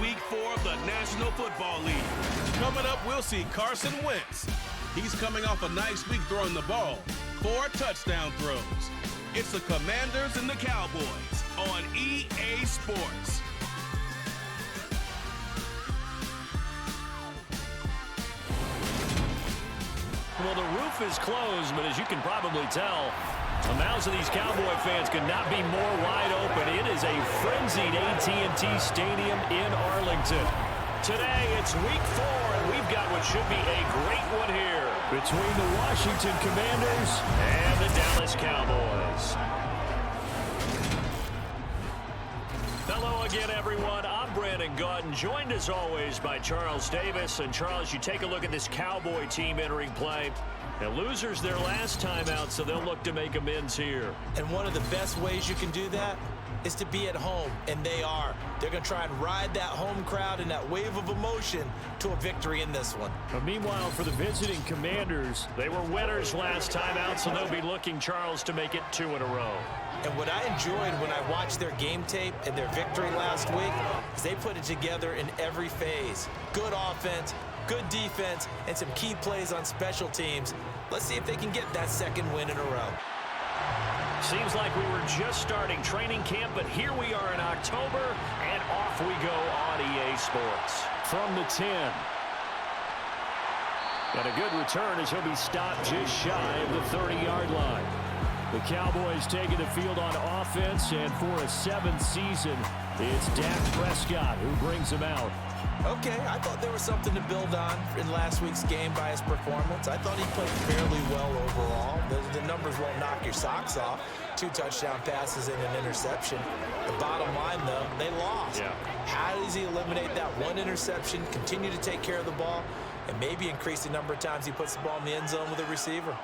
Week 4 of the National Football League. Coming up, we'll see Carson Wentz. He's coming off a nice week throwing the ball. 4 touchdown throws. It's the Commanders and the Cowboys on EA Sports. Well, the roof is closed, but as you can probably tell, the mouths of these Cowboy fans could not be more wide open. It is a frenzied AT&T Stadium in Arlington. Today, it's Week 4, and we've got what should be a great one here between the Washington Commanders and the Dallas Cowboys. Hello again, everyone. I'm Brandon Gaudin, joined as always by Charles Davis. And Charles, you take a look at this Cowboy team entering play. Now, losers their last time out, so they'll look to make amends here. And one of the best ways you can do that is to be at home, and they are. They're going to try and ride that home crowd and that wave of emotion to a victory in this one. But meanwhile, for the visiting Commanders, they were winners last time out, so they'll be looking, Charles, to make it 2 in a row. And what I enjoyed when I watched their game tape and their victory last week is they put it together in every phase. Good offense, good defense, and some key plays on special teams. Let's see if they can get that second win in a row. Seems like we were just starting training camp, but here we are in October, and off we go on EA Sports. From the 10. And a good return as he'll be stopped just shy of the 30-yard line. The Cowboys taking the field on offense, and for a 7th season, it's Dak Prescott who brings him out. Okay, I thought there was something to build on in last week's game by his performance. I thought he played fairly well overall. The numbers won't knock your socks off. 2 touchdown passes and an interception. The bottom line, though, they lost. Yeah. How does he eliminate that one interception, continue to take care of the ball, and maybe increase the number of times he puts the ball in the end zone with a receiver?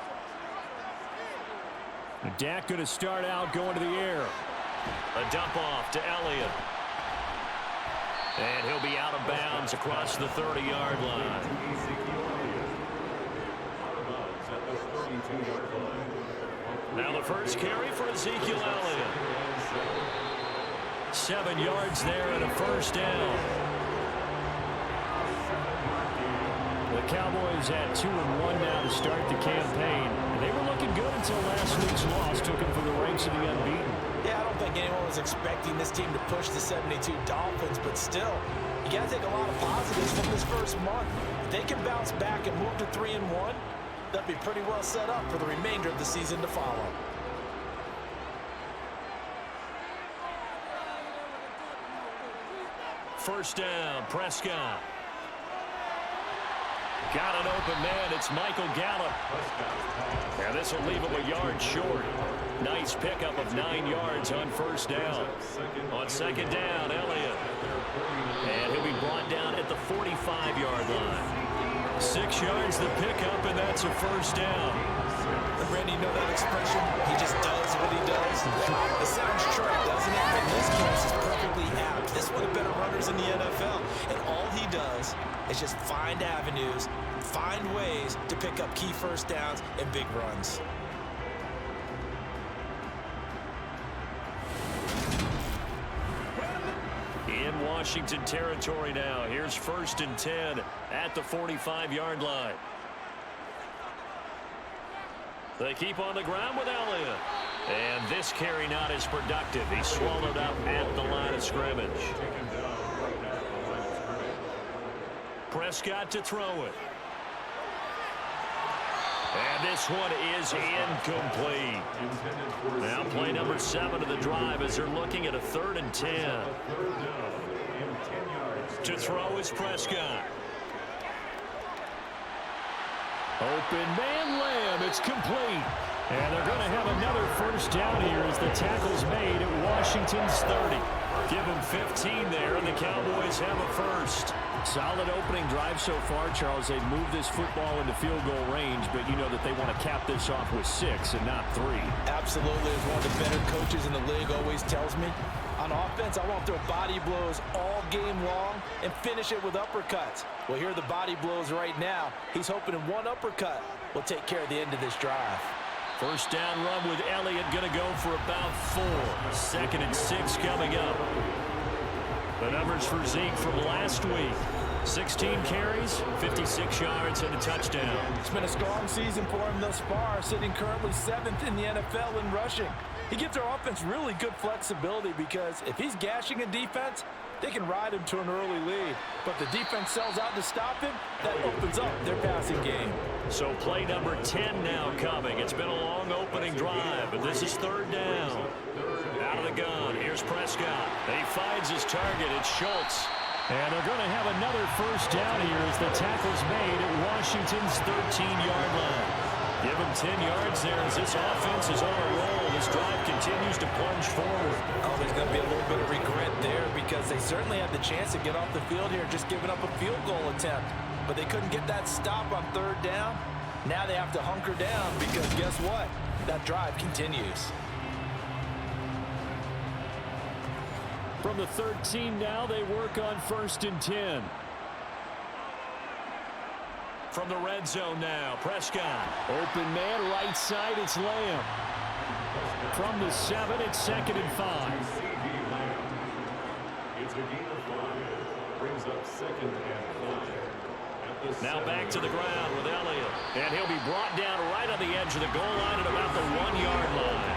Dak going to start out going to the air. A dump off to Elliott. And he'll be out of bounds across the 30-yard line. Now the first carry for Ezekiel Elliott. 7 yards there and a first down. The Cowboys had 2-1 now to start the campaign. And they were looking good until last week's loss took them from the ranks of the unbeaten. Yeah, I don't think anyone was expecting this team to push the 72 Dolphins, but still, you got to take a lot of positives from this first month. If they can bounce back and move to 3-1, they'll be pretty well set up for the remainder of the season to follow. First down, Prescott. Got an open man. It's Michael Gallup. And this will leave him a yard short. Nice pickup of 9 yards on first down. On second down, Elliott. And he'll be brought down at the 45-yard line. 6 yards the pickup, and that's a first down. Randy, you know that expression? He just does what he does. It sounds trite, doesn't it? But this case is perfectly apt. This is one of the better runners in the NFL. And all he does is just find avenues, find ways to pick up key first downs and big runs. In Washington territory now. Here's 1st and 10 at the 45-yard line. They keep on the ground with Elliott. And this carry not as productive. He's swallowed up at the line of scrimmage. Prescott to throw it. And this one is incomplete. Now play number 7 of the drive as they're looking at a 3rd and 10. To throw is Prescott. Open man Lamb. It's complete. And they're going to have another first down here as the tackle's made at Washington's 30. Give them 15 there, and the Cowboys have a first. Solid opening drive so far, Charles. They've moved this football into field goal range, but you know that they want to cap this off with 6 and not 3. Absolutely. As one of the better coaches in the league always tells me, on offense, I want to throw body blows all game long and finish it with uppercuts. Well, here are the body blows right now. He's hoping in one uppercut will take care of the end of this drive. First down run with Elliott, going to go for about 4. 2nd and 6 coming up. The numbers for Zeke from last week. 16 carries, 56 yards, and a touchdown. It's been a strong season for him thus far, sitting currently 7th in the NFL in rushing. He gives our offense really good flexibility because if he's gashing a defense, they can ride him to an early lead. But the defense sells out to stop him, that opens up their passing game. So play number 10 now coming. It's been a long opening drive, but this is third down. Out of the gun, here's Prescott. He finds his target, it's Schultz. And they're going to have another first down here as the tackle's made at Washington's 13-yard line. Give him 10 yards there as this offense is on a roll. This drive continues to plunge forward. Oh, there's going to be a little bit of regret there because they certainly had the chance to get off the field here, just giving up a field goal attempt. But they couldn't get that stop on third down. Now they have to hunker down because guess what? That drive continues. From the 13 now, they work on 1st and 10. From the red zone now, Prescott. Open man, right side, it's Lamb. From the 7, it's 2nd and 5. Brings up 2nd and 5. Now back to the ground with Elliott. And he'll be brought down right on the edge of the goal line at about the 1-yard line.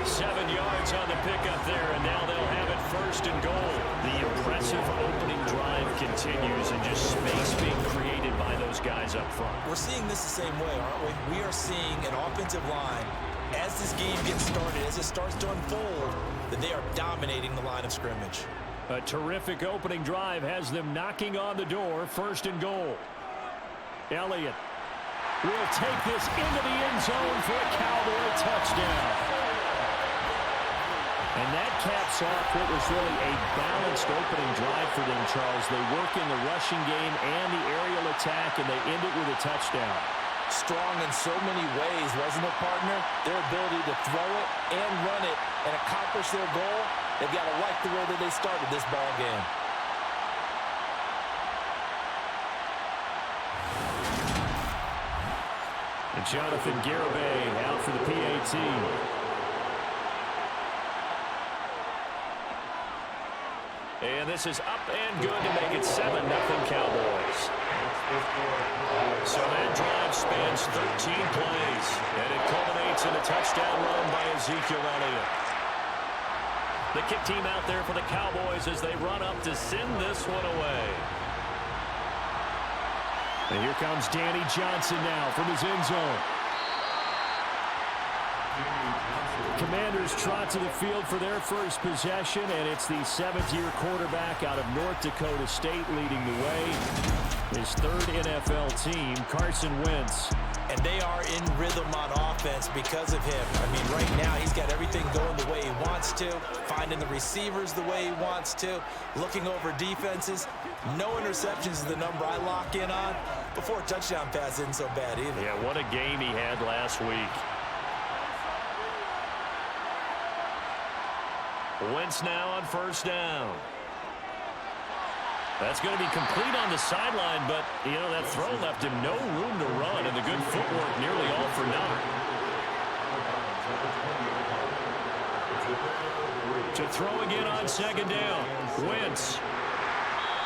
7 yards on the pickup there, and now they'll have it 1st and goal. The impressive opening drive continues, and just space being created by those guys up front. We're seeing this the same way, aren't we? We are seeing an offensive line, as this game gets started, as it starts to unfold, that they are dominating the line of scrimmage. A terrific opening drive has them knocking on the door, 1st and goal. Elliott will take this into the end zone for a Cowboy touchdown. And that caps off what was really a balanced opening drive for them, Charles. They work in the rushing game and the aerial attack, and they end it with a touchdown. Strong in so many ways, wasn't it, partner? Their ability to throw it and run it and accomplish their goal, they've got to like the way that they started this ball game. And Jonathan Garibay out for the PAT. And this is up and good to make it 7-0 Cowboys. So that drive spans 13 plays, and it culminates in a touchdown run by Ezekiel Elliott. The kick team out there for the Cowboys as they run up to send this one away. And here comes Danny Johnson now from his end zone. Commanders trot to the field for their first possession, and it's the 7th-year quarterback out of North Dakota State leading the way. His 3rd NFL team, Carson Wentz. And they are in rhythm on offense because of him. I mean, right now he's got everything going the way he wants to, finding the receivers the way he wants to, looking over defenses. No interceptions is the number I lock in on. Before a touchdown pass isn't so bad either. Yeah, what a game he had last week. Wentz now on 1st down. That's going to be complete on the sideline, but, you know, that throw left him no room to run, and the good footwork nearly all for naught. To throw again on 2nd down. Wentz.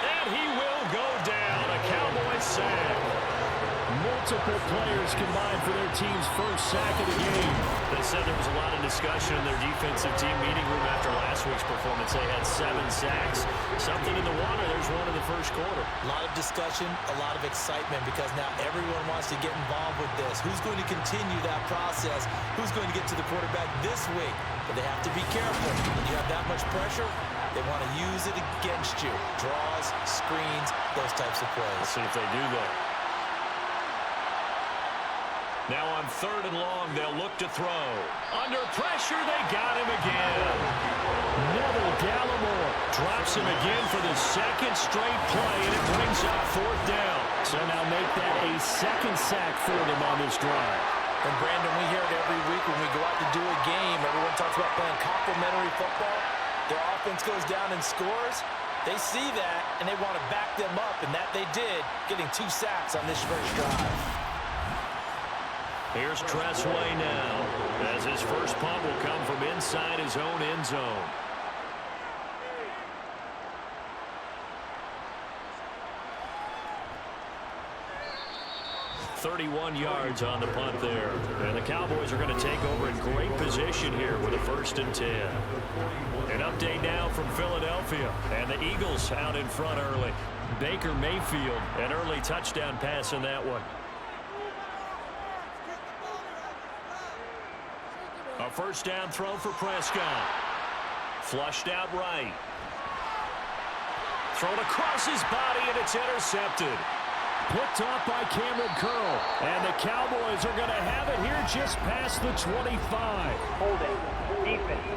And he will go down. A Cowboys sack. Multiple players combined for their team's first sack of the game. They said there was a lot of discussion in their defensive team meeting room after last week's performance. They had 7 sacks. Something in the water. There's one in the first quarter. A lot of discussion, a lot of excitement because now everyone wants to get involved with this. Who's going to continue that process? Who's going to get to the quarterback this week? But they have to be careful. When you have that much pressure, they want to use it against you. Draws, screens, those types of plays. Let's see if they do that. Now on 3rd and long, they'll look to throw. Under pressure, they got him again. Neville Gallimore drops him again for the 2nd straight play, and it brings up 4th down. So now make that a 2nd sack for them on this drive. And Brandon, we hear it every week when we go out to do a game. Everyone talks about playing complementary football. Their offense goes down and scores. They see that, and they want to back them up, and that they did, getting 2 sacks on this first drive. Here's Tressway now, as his first punt will come from inside his own end zone. 31 yards on the punt there. And the Cowboys are going to take over in great position here with a 1st and 10. An update now from Philadelphia. And the Eagles out in front early. Baker Mayfield, an early touchdown pass in that one. A 1st down throw for Prescott. Flushed out right. Thrown across his body, and it's intercepted. Picked off by Cameron Curl. And the Cowboys are going to have it here just past the 25. Holding. Defense.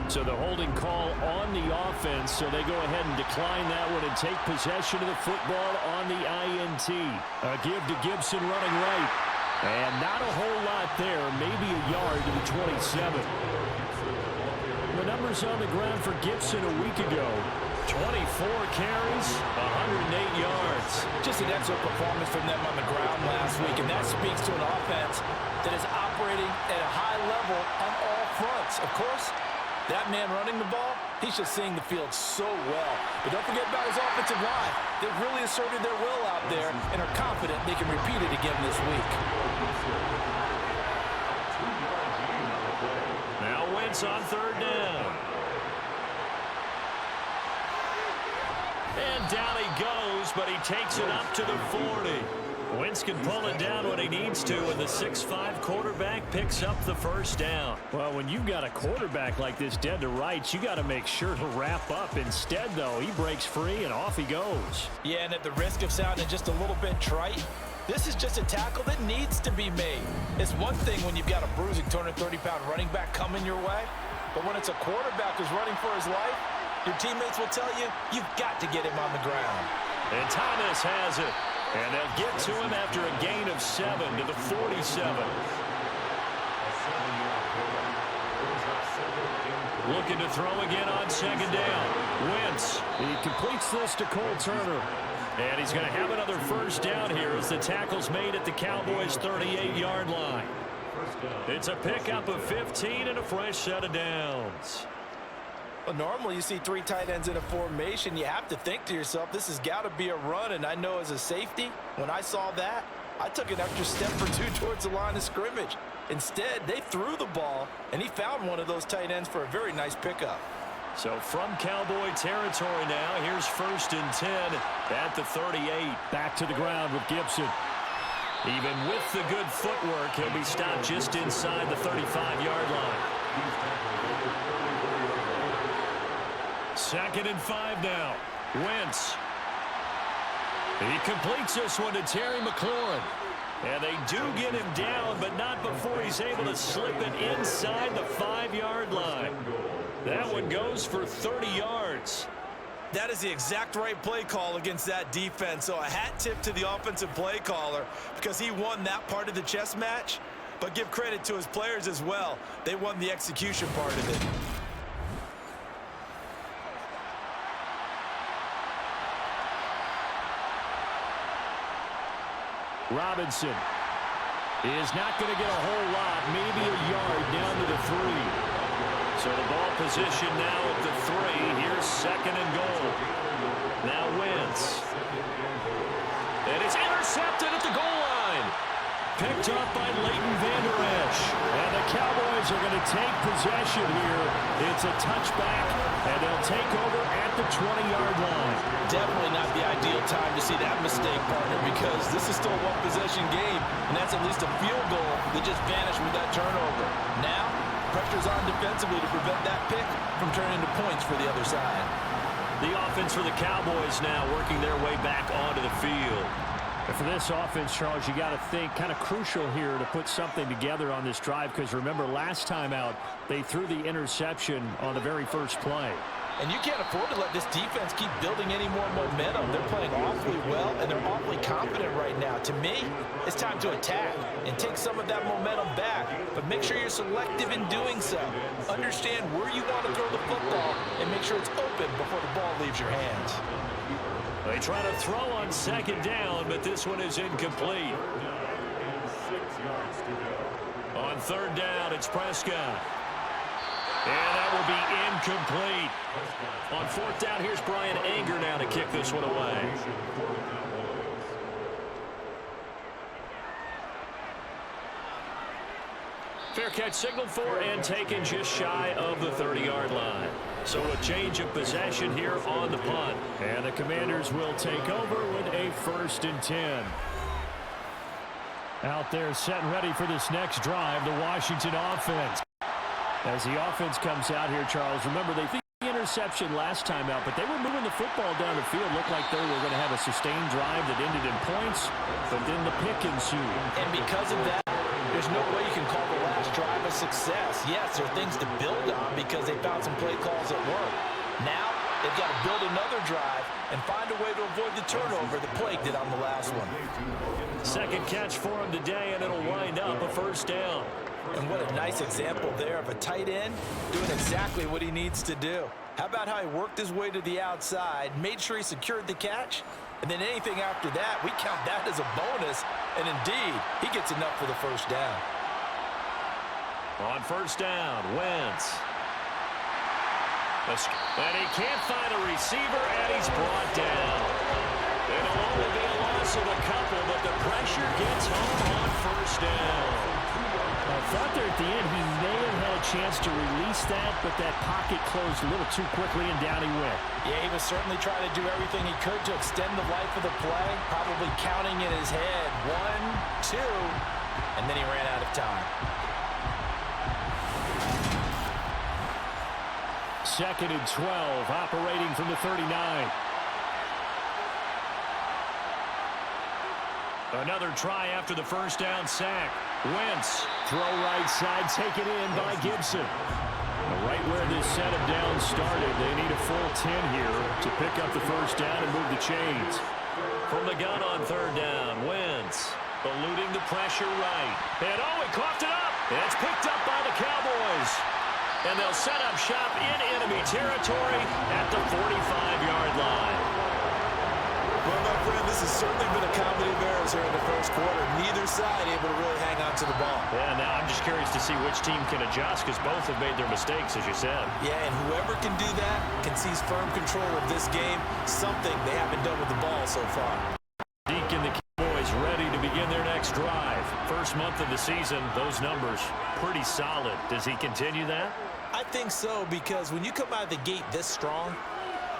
So the holding call on the offense, so they go ahead and decline that one and take possession of the football on the INT. A give to Gibson running right. And not a whole lot there, maybe a yard to the 27. The numbers on the ground for Gibson a week ago. 24 carries, 108 yards. Just an excellent performance from them on the ground last week, and that speaks to an offense that is operating at a high level on all fronts. Of course, that man running the ball, he's just seeing the field so well. But don't forget about his offensive line. They've really asserted their will out there and are confident they can repeat it again this week. Now Wentz on 3rd down. And down he goes, but he takes it up to the 40. Wentz can pull it down when he needs to, and the 6'5" quarterback picks up the 1st down. Well, when you've got a quarterback like this dead to rights, you got to make sure to wrap up. Instead, though, he breaks free, and off he goes. Yeah, and at the risk of sounding just a little bit trite, this is just a tackle that needs to be made. It's one thing when you've got a bruising 230-pound running back coming your way, but when it's a quarterback who's running for his life, your teammates will tell you, you've got to get him on the ground. And Thomas has it. And they'll get to him after a gain of 7 to the 47. Looking to throw again on 2nd down. Wentz. He completes this to Cole Turner. And he's going to have another 1st down here as the tackle's made at the Cowboys' 38-yard line. It's a pickup of 15 and a fresh set of downs. Well, normally you see 3 tight ends in a formation. You have to think to yourself, this has got to be a run. And I know as a safety, when I saw that, I took an extra step or 2 towards the line of scrimmage. Instead, they threw the ball, and he found one of those tight ends for a very nice pickup. So from Cowboy territory now, here's 1st and 10 at the 38. Back to the ground with Gibson. Even with the good footwork, he'll be stopped just inside the 35-yard line. 2nd and 5 now. Wentz. He completes this one to Terry McLaurin. And they do get him down, but not before he's able to slip it inside the 5-yard line. That one goes for 30 yards. That is the exact right play call against that defense. So a hat tip to the offensive play caller because he won that part of the chess match. But give credit to his players as well. They won the execution part of it. Robinson is not going to get a whole lot, maybe a yard down to the 3. So the ball position now at the 3. Here's 2nd and goal. Now Wentz. And it's intercepted at the goal line. Picked up by Leighton Vander Esch. And the Cowboys are going to take possession here. It's a touchback, and they'll take over at the 20-yard line. Definitely not the ideal time to see that mistake, partner, because this is still a one-possession game, and that's at least a field goal that just vanished with that turnover. Now, pressure's on defensively to prevent that pick from turning into points for the other side. The offense for the Cowboys now working their way back onto the field. And for this offense, Charles, you got to think kind of crucial here to put something together on this drive because remember last time out they threw the interception on the very first play. And you can't afford to let this defense keep building any more momentum. They're playing awfully well, and they're awfully confident right now. To me, it's time to attack and take some of that momentum back. But make sure you're selective in doing so. Understand where you want to throw the football and make sure it's open before the ball leaves your hands. They try to throw on 2nd down, but this one is incomplete. On 3rd down, it's Prescott. And that will be incomplete. On fourth down, here's Brian Anger now to kick this one away. Fair catch signaled for and taken just shy of the 30-yard line. So a change of possession here on the punt. And the Commanders will take over with a 1st and 10. Out there set and ready for this next drive, the Washington offense. As the offense comes out here, Charles, remember they threw the interception last time out, but they were moving the football down the field. Looked like they were going to have a sustained drive that ended in points, but then the pick ensued. And because of that, there's no way you can call the last drive a success. Yes, there are things to build on because they found some play calls that work. Now, they've got to build another drive and find a way to avoid the turnover that plagued it on the last one. Second catch for him today, and it'll wind up a 1st down. And what a nice example there of a tight end doing exactly what he needs to do. How about how he worked his way to the outside, made sure he secured the catch, and then anything after that, we count that as a bonus. And indeed, he gets enough for the 1st down. On 1st down, Wentz. And he can't find a receiver, and he's brought down. It'll only be a loss of a couple, but the pressure gets home on 1st down. I thought there at the end he may have had a chance to release that, but that pocket closed a little too quickly, and down he went. Yeah, he was certainly trying to do everything he could to extend the life of the play, probably counting in his head 1, 2, and then he ran out of time. 2nd and 12, operating from the 39. Another try after the 1st down sack. Wentz. Throw right side, taken in by Gibson. Right where this setup down started, they need a full 10 here to pick up the 1st down and move the chains. From the gun on 3rd down, Wentz eluding the pressure right. And he coughed it up. And it's picked up by the Cowboys. And they'll set up shop in enemy territory at the 45-yard line. Well, my friend, this has certainly been a comedy of errors here in the 1st quarter. Neither side able to really hang on to the ball. Yeah, now I'm just curious to see which team can adjust because both have made their mistakes, as you said. Yeah, and whoever can do that can seize firm control of this game, something they haven't done with the ball so far. Deke and the Cowboys ready to begin their next drive. First month of the season, those numbers pretty solid. Does he continue that? I think so, because when you come out of the gate this strong,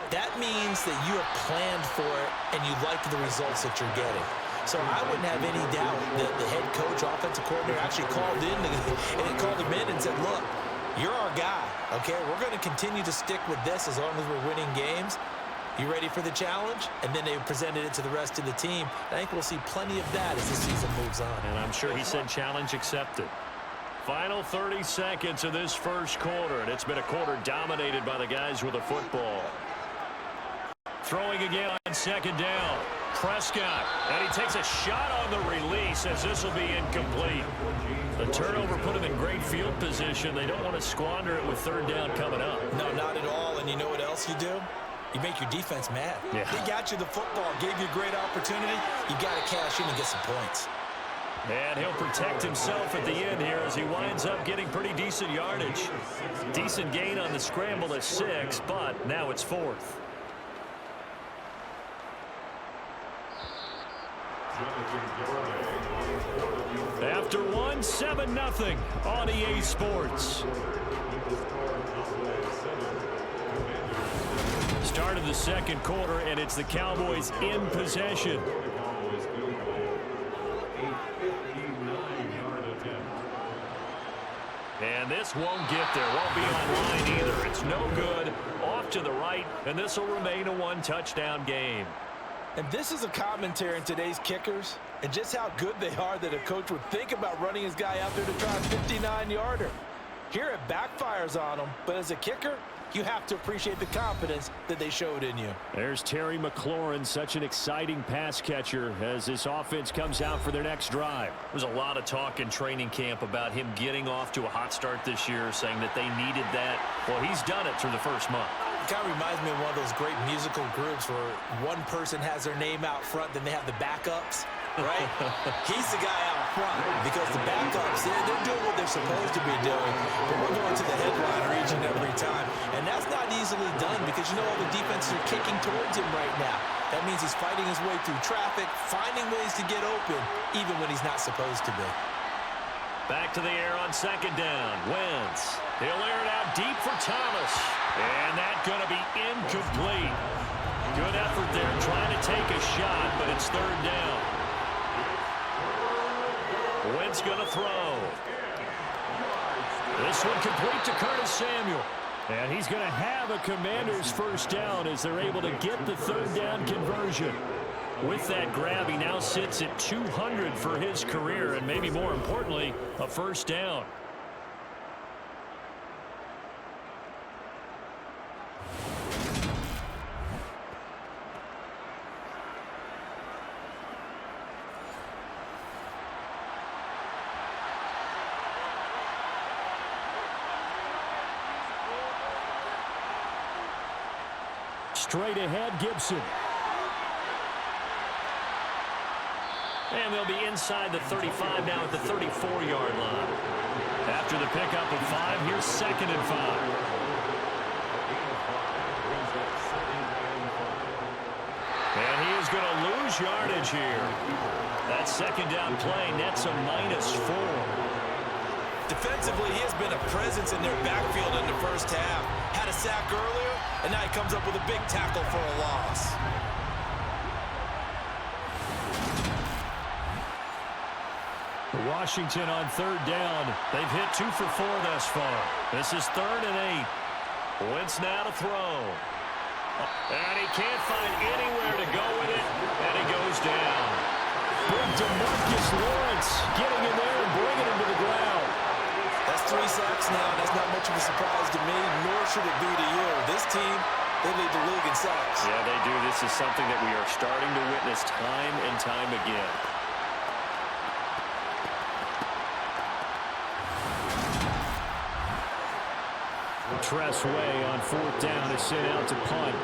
that means that you have planned for it and you like the results that you're getting. So I wouldn't have any doubt that the head coach, offensive coordinator actually called him in and said, look, you're our guy, okay? We're going to continue to stick with this as long as we're winning games. You ready for the challenge? And then they presented it to the rest of the team. I think we'll see plenty of that as the season moves on. And I'm sure he said challenge accepted. Final 30 seconds of this 1st quarter, and it's been a quarter dominated by the guys with the football. Throwing again on 2nd down. Prescott, and he takes a shot on the release as this will be incomplete. The turnover put him in great field position. They don't want to squander it with 3rd down coming up. No, not at all. And you know what else you do? You make your defense mad. Yeah. They got you the football, gave you a great opportunity. You got to cash in and get some points. And he'll protect himself at the end here as he winds up getting pretty decent yardage. Decent gain on the scramble at 6, but now it's 4th. After 1, 7-0 on EA Sports. Start of the 2nd quarter, and it's the Cowboys in possession. And this won't get there. Won't be online either. It's no good. Off to the right, and this will remain a 1-touchdown game. And this is a commentary on today's kickers and just how good they are that a coach would think about running his guy out there to try a 59-yarder. Here it backfires on him, but as a kicker, you have to appreciate the confidence that they showed in you. There's Terry McLaurin, such an exciting pass catcher as this offense comes out for their next drive. There's a lot of talk in training camp about him getting off to a hot start this year, saying that they needed that. Well, he's done it through the 1st month. It kind of reminds me of one of those great musical groups where one person has their name out front, then they have the backups, right? He's the guy out prime because the backups, they're doing what they're supposed to be doing, but we're going to the headliner each and every time. And that's not easily done because, you know, all the defenses are kicking towards him right now. That means he's fighting his way through traffic, finding ways to get open, even when he's not supposed to be. Back to the air on second down. Wentz. He'll air it out deep for Thomas. And that's going to be incomplete. Good effort there trying to take a shot, but it's third down. Wentz going to throw. This one complete to Curtis Samuel. And he's going to have a Commanders first down as they're able to get the third down conversion. With that grab, he now sits at 200 for his career, and maybe more importantly, a first down. Straight ahead, Gibson. And they'll be inside the 35 now at the 34-yard line. After the pickup of 5, here's 2nd and 5. And he is going to lose yardage here. That second down play nets a -4. Defensively, he has been a presence in their backfield in the first half. Had a sack earlier, and now he comes up with a big tackle for a loss. Washington on third down. They've hit 2 for 4 thus far. This is 3rd and 8. Wentz now to throw. And he can't find anywhere to go with it, and he goes down. Big DeMarcus Lawrence getting in there and bringing him to the ground. That's 3 sacks now, and that's not much of a surprise to me, nor should it be to you. This team, they lead the league in sacks. Yeah, they do. This is something that we are starting to witness time and time again. Tress Way on 4th down is sent out to punt.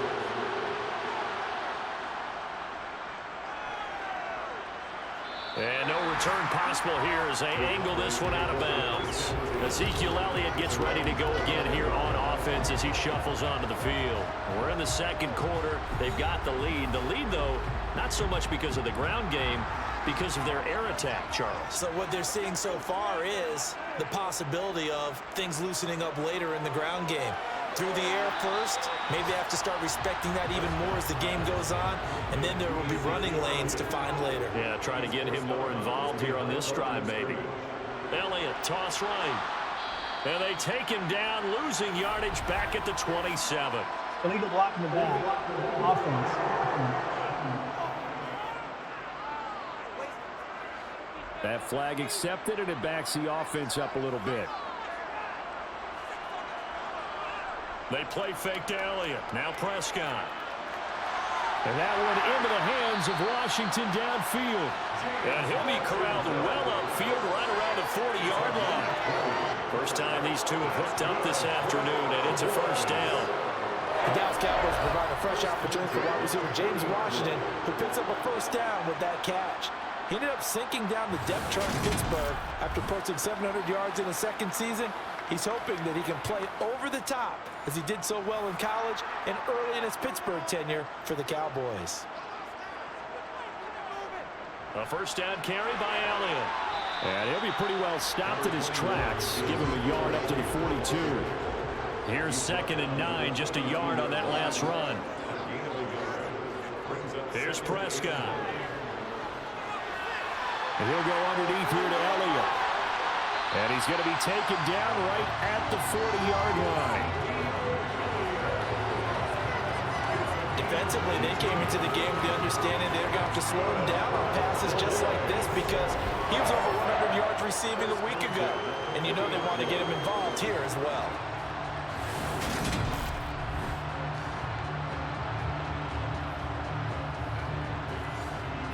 And no return possible here as they angle this one out of bounds. Ezekiel Elliott gets ready to go again here on offense as he shuffles onto the field. We're in the second quarter. They've got the lead. The lead, though, not so much because of the ground game, because of their air attack, Charles. So what they're seeing so far is the possibility of things loosening up later in the ground game. Through the air first, maybe they have to start respecting that even more as the game goes on, and then there will be running lanes to find later. Yeah, trying to get him more involved here on this drive, maybe. Elliott, toss right. And they take him down, losing yardage back at the 27. Illegal block in the back. Offense. That flag accepted, and it backs the offense up a little bit. They play fake to Elliott. Now Prescott. And that one into the hands of Washington downfield. And he'll be corralled well upfield right around the 40-yard line. First time these two have hooked up this afternoon, and it's a first down. The Dallas Cowboys provide a fresh opportunity for wide receiver James Washington, who picks up a first down with that catch. He ended up sinking down the depth chart in Pittsburgh after posting 700 yards in his second season. He's hoping that he can play over the top as he did so well in college and early in his Pittsburgh tenure for the Cowboys. A first down carry by Elliott. And he'll be pretty well stopped in his tracks. Give him a yard up to the 42. Here's 2nd and 9, just a yard on that last run. Here's Prescott. And he'll go underneath here to Elliott. And he's going to be taken down right at the 40-yard line. Defensively, they came into the game with the understanding they're going to have to slow him down on passes just like this because he was over 100 yards receiving a week ago. And you know they want to get him involved here as well.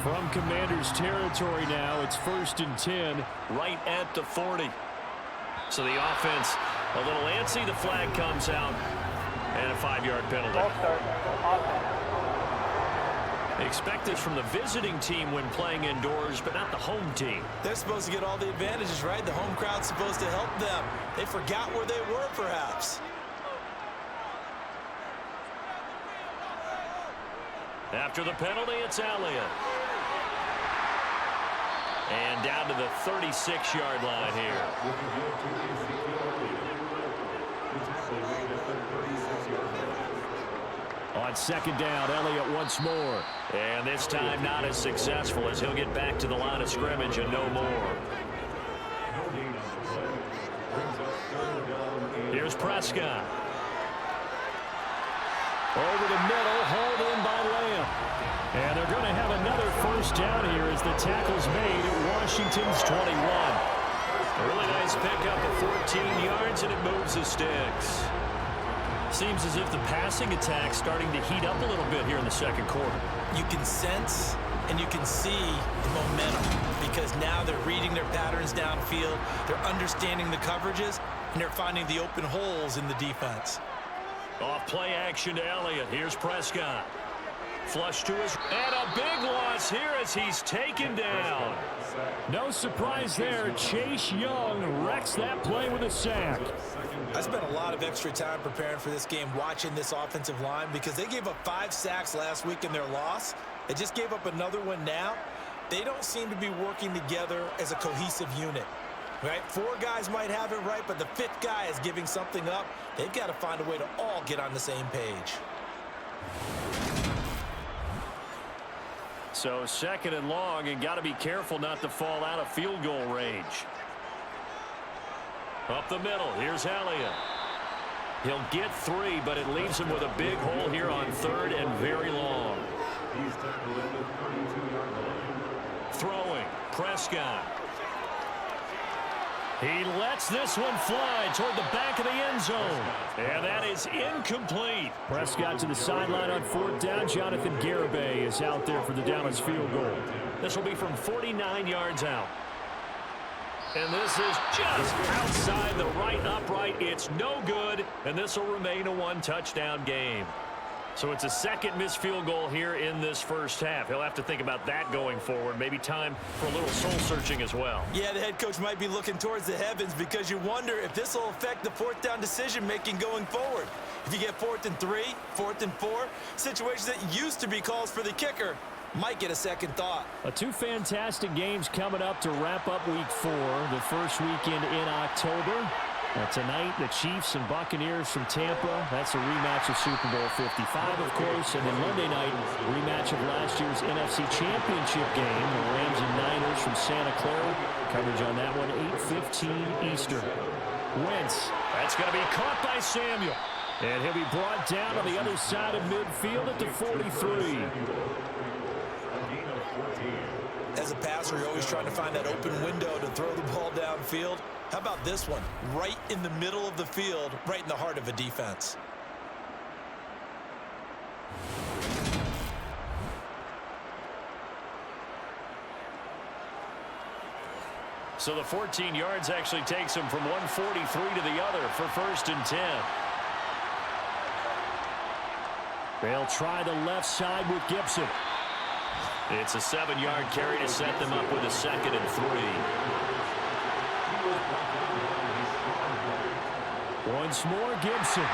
From Commanders territory now, it's 1st and 10. Right at the 40. So the offense a little antsy. The flag comes out. And a 5-yard penalty. They expect this from the visiting team when playing indoors, but not the home team. They're supposed to get all the advantages, right? The home crowd's supposed to help them. They forgot where they were, perhaps. After the penalty, it's Elliott. And down to the 36-yard line here. On second down, Elliott once more. And this time not as successful as he'll get back to the line of scrimmage and no more. Here's Prescott. Over the middle, hauled in by Lamb. And they're going to have another first down here as the tackle's made at Washington's 21. A really nice pickup of 14 yards, and it moves the sticks. Seems as if the passing attack's starting to heat up a little bit here in the second quarter. You can sense and you can see the momentum because now they're reading their patterns downfield, they're understanding the coverages, and they're finding the open holes in the defense. Off play action to Elliott. Here's Prescott. Flush to his... And a big loss here as he's taken down. No surprise there. Chase Young wrecks that play with a sack. I spent a lot of extra time preparing for this game watching this offensive line because they gave up 5 sacks last week in their loss. They just gave up another one now. They don't seem to be working together as a cohesive unit. Right? 4 guys might have it right, but the 5th guy is giving something up. They've got to find a way to all get on the same page. So second and long, and got to be careful not to fall out of field goal range. Up the middle, here's Elliott. He'll get 3, but it leaves him with a big hole here on third and very long. Throwing, Prescott. He lets this one fly toward the back of the end zone. And that is incomplete. Prescott to the sideline on fourth down. Jonathan Garibay is out there for the Dallas field goal. This will be from 49 yards out. And this is just outside the right upright. It's no good, and this will remain a 1-touchdown game. So it's a second missed field goal here in this first half. He'll have to think about that going forward. Maybe time for a little soul-searching as well. Yeah, the head coach might be looking towards the heavens because you wonder if this will affect the fourth down decision-making going forward. If you get 4th and 3, 4th and 4, situations that used to be calls for the kicker might get a second thought. 2 fantastic games coming up to wrap up week 4, the first weekend in October. Tonight, the Chiefs and Buccaneers from Tampa. That's a rematch of Super Bowl 55, of course. And then Monday night, rematch of last year's NFC Championship game. The Rams and Niners from Santa Clara. Coverage on that one, 8:15 Eastern. Wentz. That's going to be caught by Samuel. And he'll be brought down on the other side of midfield at the 43. As a passer, you're always trying to find that open window to throw the ball downfield. How about this one? Right in the middle of the field, right in the heart of a defense. So the 14 yards actually takes him from 143 to the other for 1st and 10. They'll try the left side with Gibson. It's a 7-yard carry to set them up with a 2nd and 3. Once more, Gibson.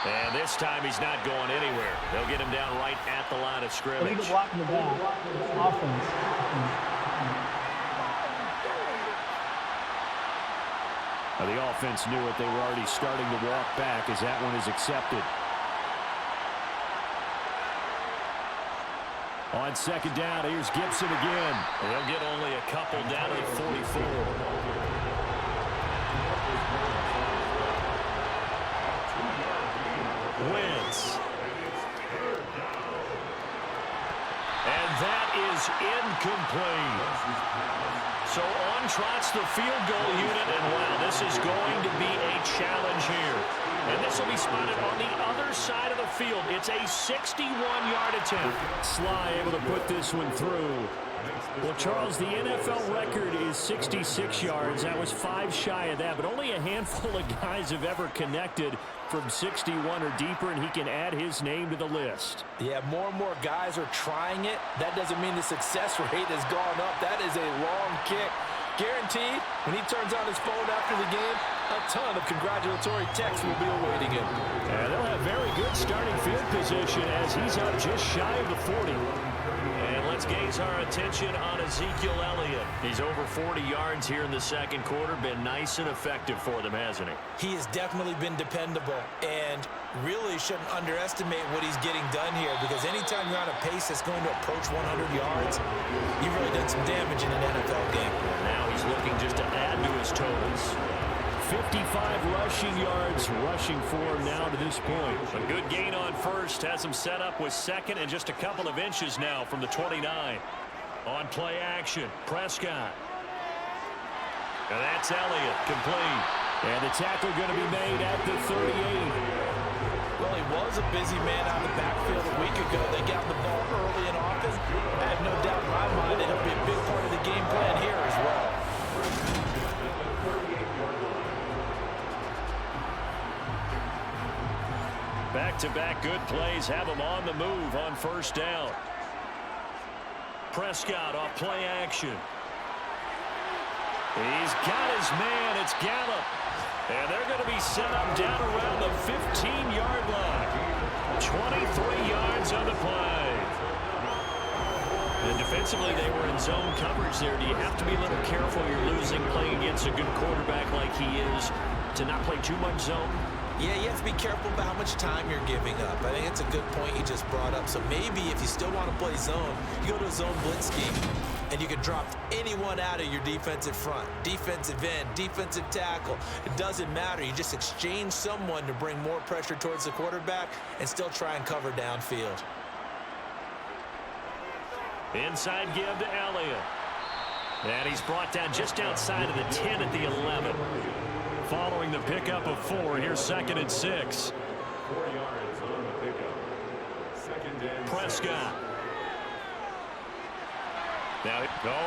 And this time he's not going anywhere. They'll get him down right at the line of scrimmage. Illegal block in the back. Offense. Now the offense knew it. They were already starting to walk back as that one is accepted. On second down, here's Gibson again. They'll get only a couple down at 44. Wentz. And that is incomplete. So on trots the field goal unit, and wow, this This is going to be a challenge here. And this will be spotted on the other side of the field. It's a 61-yard attempt. Sly able to put this one through. Well, Charles, the NFL record is 66 yards. That was 5 shy of that, but only a handful of guys have ever connected from 61 or deeper, and he can add his name to the list. Yeah, more and more guys are trying it. That doesn't mean the success rate has gone up. That is a long kick. Guaranteed, when he turns on his phone after the game, a ton of congratulatory texts will be awaiting him. And they'll have very good starting field position as he's up just shy of the 40. And let's gaze our attention on Ezekiel Elliott. He's over 40 yards here in the second quarter. Been nice and effective for them, hasn't he? He has definitely been dependable and really shouldn't underestimate what he's getting done here, because anytime you're on a pace that's going to approach 100 yards, you've really done some damage in an NFL game. Now he's looking just to add to his totals. 55 rushing yards rushing for him now to this point. A good gain on first. Has him set up with second and just a couple of inches now from the 29. On play action, Prescott. And that's Elliott, complete. And the tackle going to be made at the 38. Well, he was a busy man out of the backfield a week ago. They got the ball early and often. I have no doubt in my mind that it'll be a big part of the game plan here as well. Back-to-back good plays have him on the move on first down. Prescott off play action. He's got his man. It's Gallup. And they're going to be set up down around the 15-yard line. 23 yards on the play. And defensively, they were in zone coverage there. Do you have to be a little careful you're losing playing against a good quarterback like he is to not play too much zone? Yeah, you have to be careful about how much time you're giving up. I think it's a good point you just brought up. So maybe if you still want to play zone, you go to a zone blitz scheme, and you can drop anyone out of your defensive front, defensive end, defensive tackle. It doesn't matter. You just exchange someone to bring more pressure towards the quarterback and still try and cover downfield. Inside give to Elliott. And he's brought down just outside of the 10 at the 11. Following the pickup of 4, here's 2nd and 6. 4 yards on the pickup. 2nd and Prescott. Now,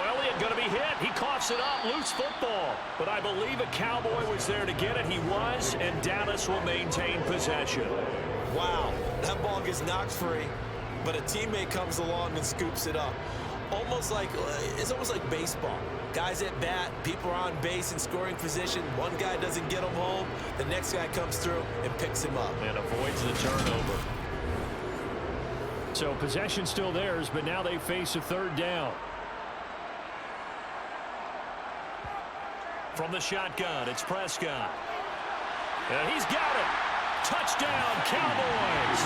Elliott going to be hit. He coughs it up. Loose football. But I believe a Cowboy was there to get it. He was, and Dallas will maintain possession. Wow, that ball gets knocked free, but a teammate comes along and scoops it up. It's almost like baseball. Guys at bat, people are on base in scoring position. One guy doesn't get him home. The next guy comes through and picks him up. And avoids the turnover. So possession still theirs, but now they face a 3rd down. From the shotgun, it's Prescott. And he's got it. Touchdown, Cowboys.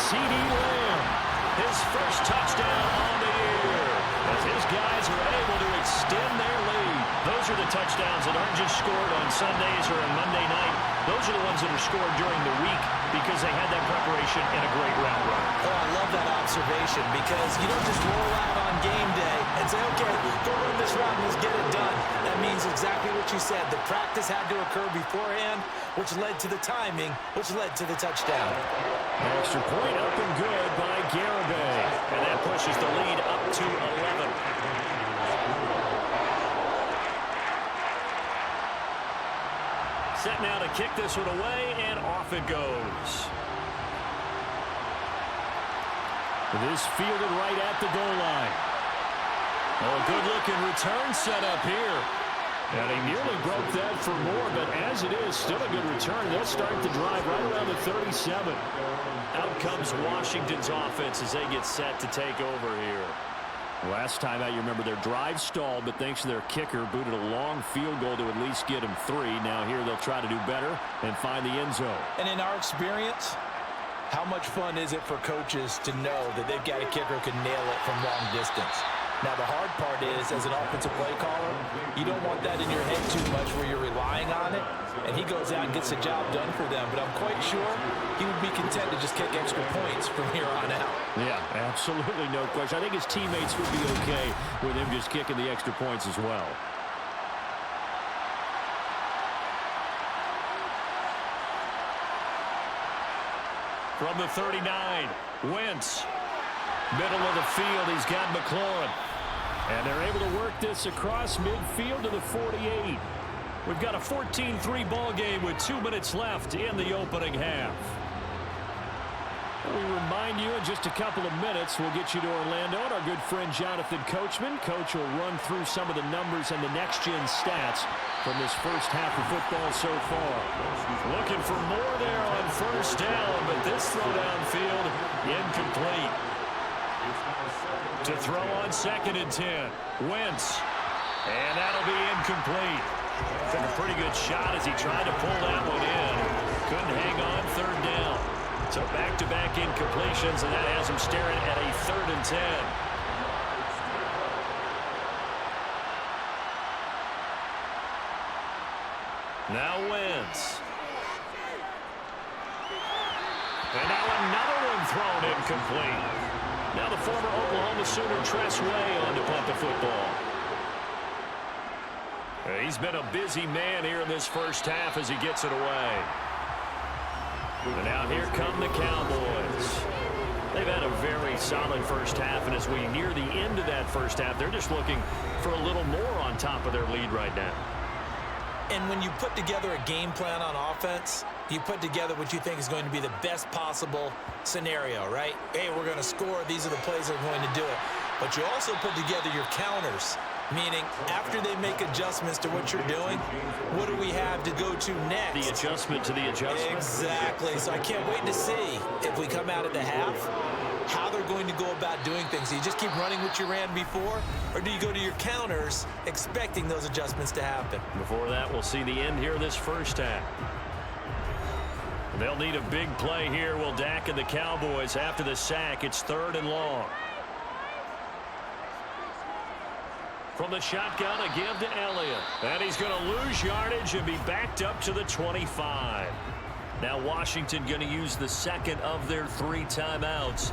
CeeDee Lamb. His first touchdown on the year, as his guys are able to extend their lead. Those are the touchdowns that aren't just scored on Sundays or on Monday night. Those are the ones that are scored during the week because they had that preparation and a great route run. Oh, I love that observation, because you don't just roll out on game day and say, okay, go run this route and let's get it done. That means exactly what you said. The practice had to occur beforehand, which led to the timing, which led to the touchdown. Extra point up and good by Garibay. And that pushes the lead up to 11. Set now to kick this one away, and off it goes. This fielded right at the goal line. Oh, a good-looking return set up here. And he nearly broke that for more, but as it is, still a good return. They'll start the drive right around the 37. Out comes Washington's offense as they get set to take over here. Last time out, you remember their drive stalled, but thanks to their kicker, booted a long field goal to at least get him 3. Now here they'll try to do better and find the end zone. And in our experience, how much fun is it for coaches to know that they've got a kicker who can nail it from long distance? Now, the hard part is, as an offensive play caller, you don't want that in your head too much where you're relying on it, and he goes out and gets the job done for them. But I'm quite sure he would be content to just kick extra points from here on out. Yeah, absolutely no question. I think his teammates would be okay with him just kicking the extra points as well. From the 39, Wentz. Middle of the field, he's got McLaurin. And they're able to work this across midfield to the 48. We've got a 14-3 ball game with 2 minutes left in the opening half. We remind you in just a couple of minutes, we'll get you to Orlando and our good friend Jonathan Coachman. Coach will run through some of the numbers and the next-gen stats from this first half of football so far. Looking for more there on first down, but this throw downfield incomplete. To throw on 2nd and 10, Wentz. And that'll be incomplete. Took a pretty good shot as he tried to pull that one in. Couldn't hang on 3rd down. So back-to-back incompletions, and that has him staring at a 3rd and 10. Now Wentz. And now another one thrown incomplete. Now the former Oklahoma Sooner Tress Way on to punt the football. He's been a busy man here in this first half as he gets it away. And now here come the Cowboys. They've had a very solid first half, and as we near the end of that first half, they're just looking for a little more on top of their lead right now. And when you put together a game plan on offense, you put together what you think is going to be the best possible scenario, right? Hey, we're going to score. These are the plays that are going to do it. But you also put together your counters, meaning after they make adjustments to what you're doing, what do we have to go to next? The adjustment to the adjustment. Exactly. So I can't wait to see if we come out of the half, how they're going to go about doing things. Do you just keep running what you ran before, or do you go to your counters expecting those adjustments to happen? Before that, we'll see the end here of this first half. They'll need a big play here, will Dak and the Cowboys. After the sack, it's 3rd and long. From the shotgun, a give to Elliott. And he's going to lose yardage and be backed up to the 25. Now Washington going to use the second of their 3 timeouts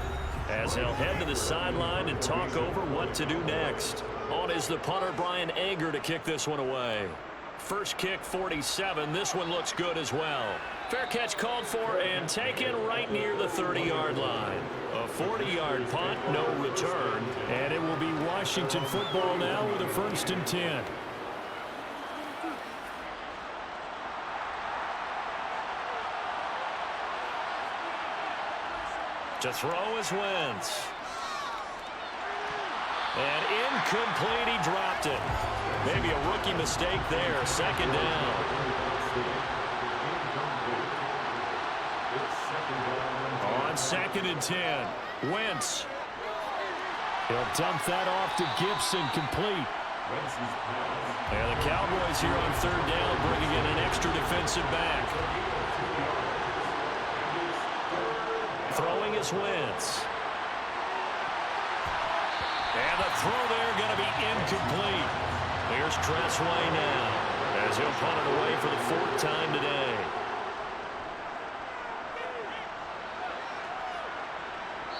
as they'll head to the sideline and talk over what to do next. On is the punter, Brian Anger, to kick this one away. First kick, 47. This one looks good as well. Fair catch called for and taken right near the 30-yard line. A 40-yard punt, no return. And it will be Washington football now with a 1st and 10. To throw is Wentz. And incomplete, he dropped it. Maybe a rookie mistake there. 2nd down. On 2nd and 10, Wentz. He'll dump that off to Gibson, complete. And the Cowboys here on 3rd down, bringing in an extra defensive back. Throwing is Wentz. And the throw there going to be incomplete. Here's Tress Way now as he'll punt it away for the 4th time today.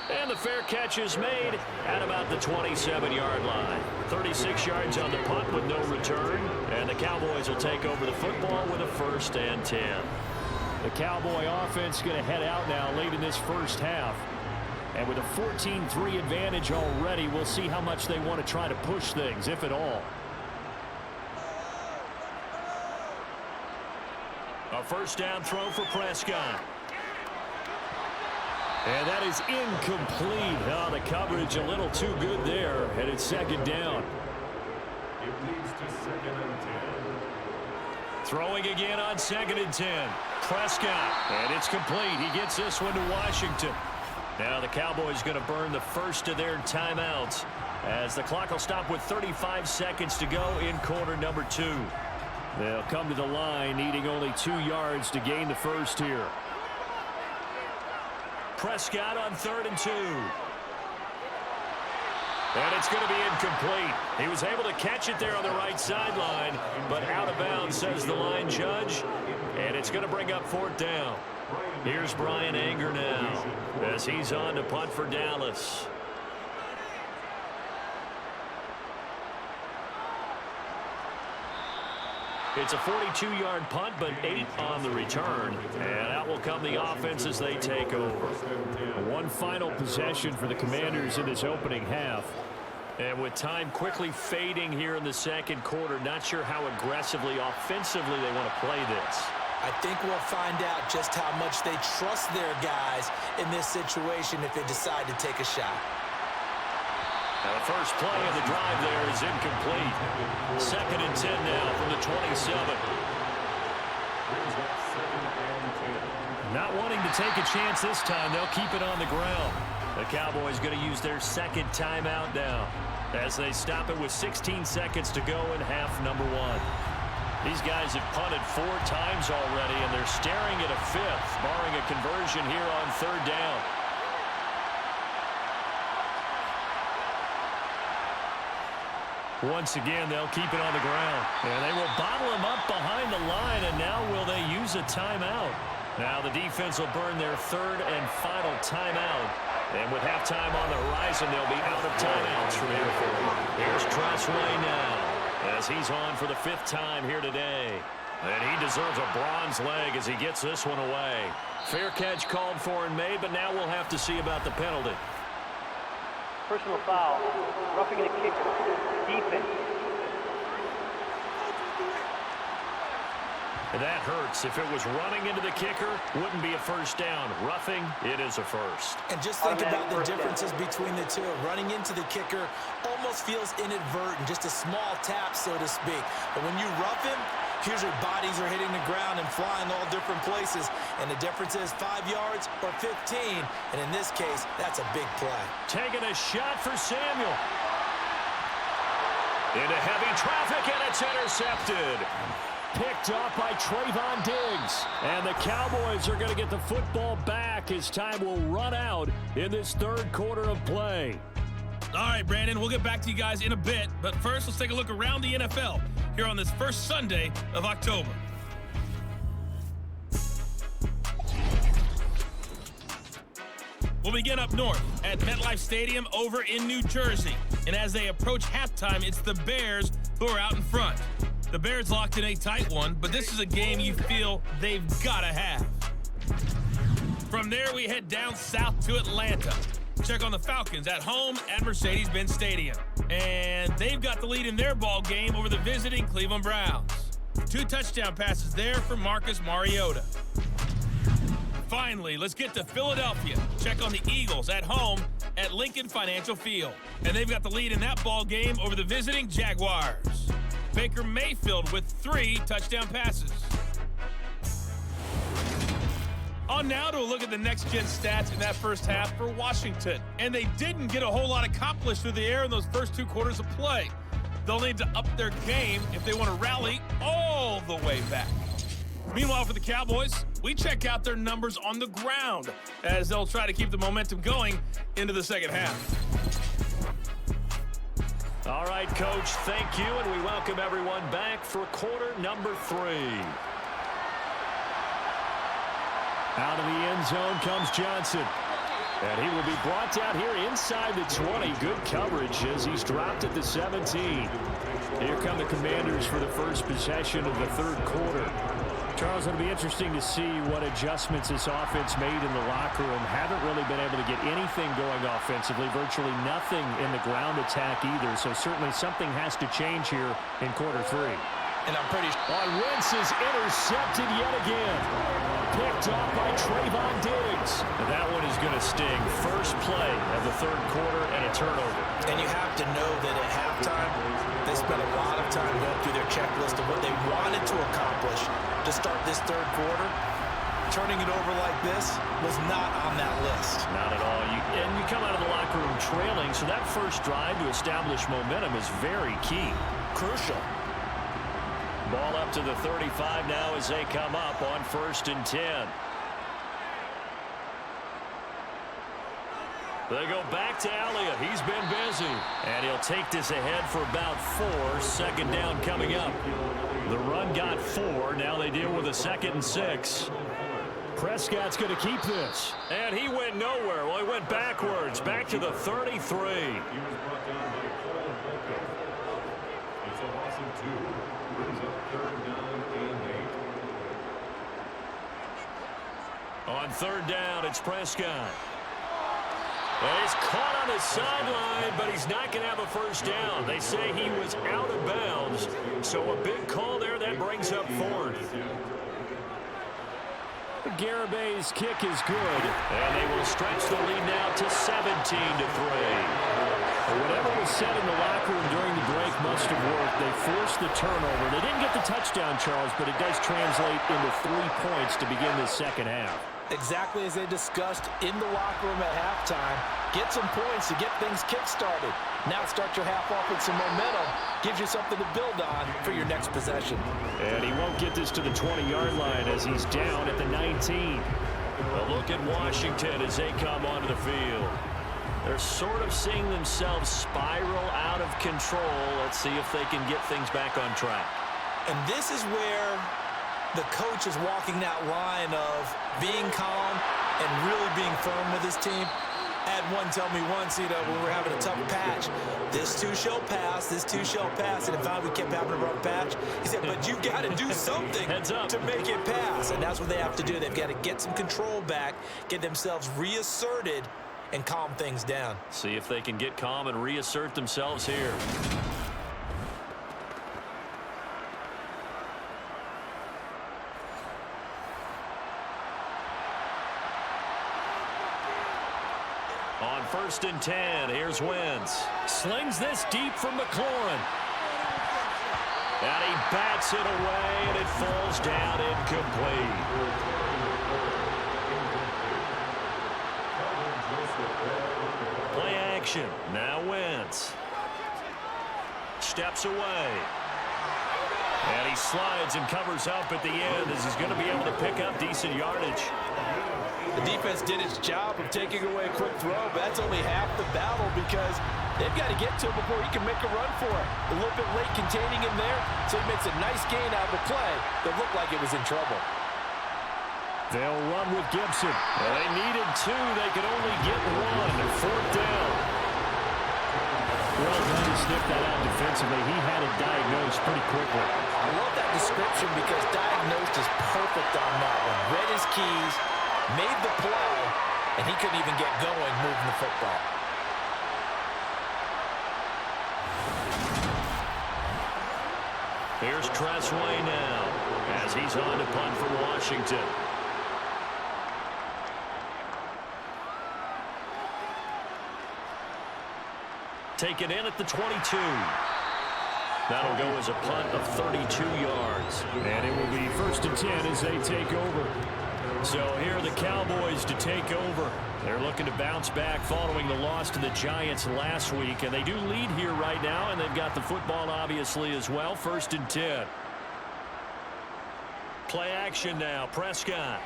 And the fair catch is made at about the 27-yard line. 36 yards on the punt with no return. And the Cowboys will take over the football with a 1st and 10. The Cowboy offense going to head out now late in this first half. And with a 14-3 advantage already, we'll see how much they want to try to push things, if at all. A 1st down throw for Prescott. And that is incomplete. Oh, the coverage a little too good there, and it's 2nd down. It leads to 2nd and 10. Throwing again on 2nd and 10. Prescott, and it's complete. He gets this one to Washington. Now the Cowboys going to burn the first of their timeouts as the clock will stop with 35 seconds to go in quarter number 2. They'll come to the line needing only 2 yards to gain the first here. Prescott on 3rd and 2. And it's going to be incomplete. He was able to catch it there on the right sideline, but out of bounds, says the line judge. And it's going to bring up 4th down. Here's Brian Anger now as he's on to punt for Dallas. It's a 42-yard punt, but 8 on the return. And out will come the offense as they take over. One final possession for the Commanders in this opening half. And with time quickly fading here in the second quarter, not sure how aggressively, offensively they want to play this. I think we'll find out just how much they trust their guys in this situation if they decide to take a shot. Now the first play of the drive there is incomplete. 2nd and 10 now from the 27. Not wanting to take a chance this time, they'll keep it on the ground. The Cowboys going to use their second timeout now as they stop it with 16 seconds to go in half number 1. These guys have punted 4 times already, and they're staring at a 5th, barring a conversion here on 3rd down. Once again, they'll keep it on the ground. And they will bottle him up behind the line, and now will they use a timeout? Now the defense will burn their 3rd and final timeout. And with halftime on the horizon, they'll be out of timeouts from here forward. Here's Tressway now as he's on for the 5th time here today. And he deserves a bronze leg as he gets this one away. Fair catch called for and made, but now we'll have to see about the penalty. Personal foul. Roughing the kicker. Defense. That hurts. If it was running into the kicker, wouldn't be a first down. Roughing, it is a first. And just think about the differences between the two. Running into the kicker almost feels inadvertent, just a small tap, so to speak. But when you rough him, usually bodies are hitting the ground and flying all different places. And the difference is 5 yards or 15. And in this case, that's a big play. Taking a shot for Samuel. Into heavy traffic, and it's intercepted. Picked off by Trayvon Diggs. And the Cowboys are going to get the football back as time will run out in this 3rd quarter of play. All right, Brandon, we'll get back to you guys in a bit. But first, let's take a look around the NFL here on this first Sunday of October. We'll begin up north at MetLife Stadium over in New Jersey. And as they approach halftime, it's the Bears who are out in front. The Bears locked in a tight one, but this is a game you feel they've got to have. From there, we head down south to Atlanta. Check on the Falcons at home at Mercedes-Benz Stadium. And they've got the lead in their ball game over the visiting Cleveland Browns. 2 touchdown passes there for Marcus Mariota. Finally, let's get to Philadelphia. Check on the Eagles at home at Lincoln Financial Field. And they've got the lead in that ball game over the visiting Jaguars. Baker Mayfield with 3 touchdown passes. On now to a look at the next-gen stats in that first half for Washington. And they didn't get a whole lot accomplished through the air in those first 2 quarters of play. They'll need to up their game if they want to rally all the way back. Meanwhile, for the Cowboys, we check out their numbers on the ground as they'll try to keep the momentum going into the second half. All right, Coach, thank you, and we welcome everyone back for quarter number 3. Out of the end zone comes Johnson. And he will be brought down here inside the 20. Good coverage as he's dropped at the 17. Here come the Commanders for the first possession of the 3rd quarter. Charles, it'll be interesting to see what adjustments this offense made in the locker room. Haven't really been able to get anything going offensively, virtually nothing in the ground attack either. So certainly something has to change here in quarter 3. And I'm pretty sure. Wentz is intercepted yet again. Picked off by Trayvon Diggs. And that one is going to sting. First play of the 3rd quarter and a turnover. And you have to know that at halftime, they spent a lot of time going through their checklist of what they wanted to accomplish to start this 3rd quarter. Turning it over like this was not on that list. Not at all. And you come out of the locker room trailing, so that first drive to establish momentum is very key. Crucial. Ball up to the 35 now as they come up on 1st and 10. They go back to Elliott. He's been busy. And he'll take this ahead for about 4. 2nd down coming up. The run got 4. Now they deal with a 2nd and 6. Prescott's going to keep this. And he went nowhere. Well, he went backwards. Back to the 33. It's a loss of 2. Brings up 3rd down On third down, it's Prescott. And he's caught on his sideline, but he's not going to have a first down. They say he was out of bounds, so a big call there that brings up fourth. Garabay's kick is good, and they will stretch the lead now to 17-3. Whatever was said in the locker room during the break must have worked. They forced the turnover. They didn't get the touchdown, Charles, but it does translate into 3 points to begin the second half. Exactly as they discussed in the locker room at halftime. Get some points to get things kick-started. Now start your half off with some momentum. Gives you something to build on for your next possession. And he won't get this to the 20-yard line as he's down at the 19. A look at Washington as they come onto the field. They're sort of seeing themselves spiral out of control. Let's see if they can get things back on track. And this is where the coach is walking that line of being calm and really being firm with his team. I had one tell me once, when we were having a tough patch, this too shall pass, this too shall pass. And if we kept having a rough patch, he said, but you've got to do something to make it pass. And that's what they have to do. They've got to get some control back, get themselves reasserted, and calm things down. See if they can get calm and reassert themselves here. On 1st and 10, here's Wentz. Slings this deep from McLaurin. And he bats it away, and it falls down incomplete. Play action. Now Wentz. Steps away. And he slides and covers up at the end as he's going to be able to pick up decent yardage. The defense did its job of taking away a quick throw, but that's only half the battle because they've got to get to him before he can make a run for it. A little bit late containing him there, so he makes a nice gain out of the play that looked like it was in trouble. They'll run with Gibson. Well, they needed 2. They could only get 1. 4th down. Well done to sniff that out defensively. He had it diagnosed pretty quickly. I love that description because diagnosed is perfect on that one. Read his keys, made the play, and he couldn't even get going moving the football. Here's Tressway now as he's on to punt for Washington. Taken in at the 22. That'll go as a punt of 32 yards. And it will be 1st and 10 as they take over. So here are the Cowboys to take over. They're looking to bounce back following the loss to the Giants last week. And they do lead here right now, and they've got the football obviously as well. 1st and 10. Play action now. Prescott.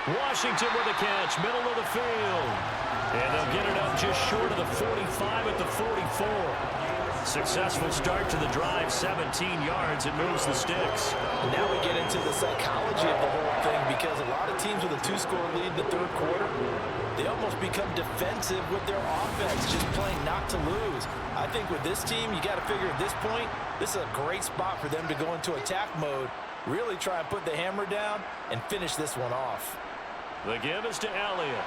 Washington with a catch, middle of the field. And they'll get it up just short of the 45 at the 44. Successful start to the drive, 17 yards. It moves the sticks. And now we get into the psychology of the whole thing because a lot of teams with a 2-score lead in the 3rd quarter, they almost become defensive with their offense, just playing not to lose. I think with this team, you got to figure at this point, this is a great spot for them to go into attack mode, really try and put the hammer down and finish this one off. The give is to Elliott.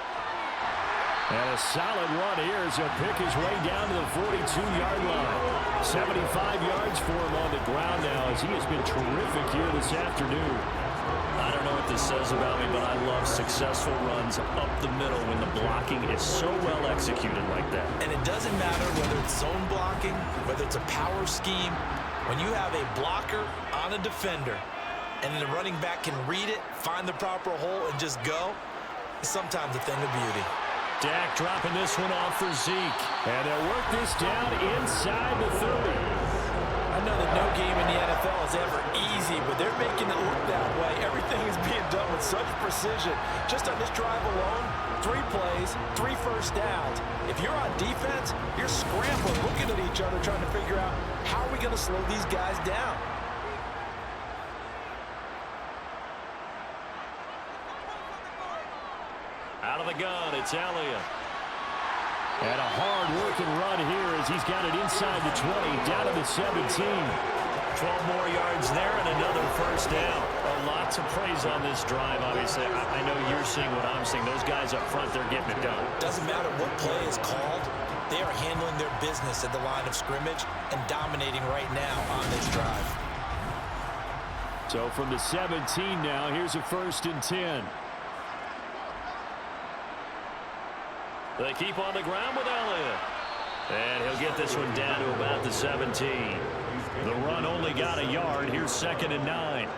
And a solid run here as he'll pick his way down to the 42-yard line. 75 yards for him on the ground now as he has been terrific here this afternoon. I don't know what this says about me, but I love successful runs up the middle when the blocking is so well executed like that. And it doesn't matter whether it's zone blocking, whether it's a power scheme. When you have a blocker on a defender and the running back can read it, find the proper hole, and just go, it's sometimes a thing of beauty. Dak dropping this one off for Zeke. And they'll work this down inside the 30. I know that no game in the NFL is ever easy, but they're making it look that way. Everything is being done with such precision. Just on this drive alone, 3 plays, 3 first downs. If you're on defense, you're scrambling, looking at each other, trying to figure out how are we going to slow these guys down. Out of the gun, it's Elliott. And a hard-working run here as he's got it inside the 20, down to the 17. 12 more yards there and another first down. A lot Lots of praise on this drive, obviously. I know you're seeing what I'm seeing. Those guys up front, they're getting it done. Doesn't matter what play is called. They are handling their business at the line of scrimmage and dominating right now on this drive. So from the 17 now, here's a 1st and 10. They keep on the ground with Elliott. And he'll get this one down to about the 17. The run only got a yard. Here's 2nd and 9.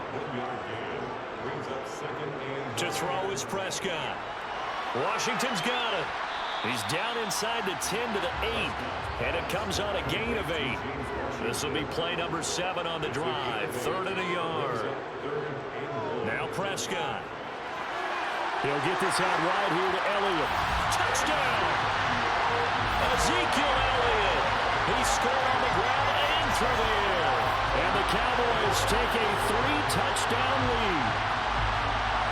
To throw is Prescott. Washington's got it. He's down inside the 10 to the 8. And it comes on a gain of 8. This will be play number 7 on the drive. 3rd and a yard. Now Prescott. He'll get this out wide here to Elliott. Touchdown! Ezekiel Elliott. He scored on the ground and through the air. And the Cowboys take a 3-touchdown lead.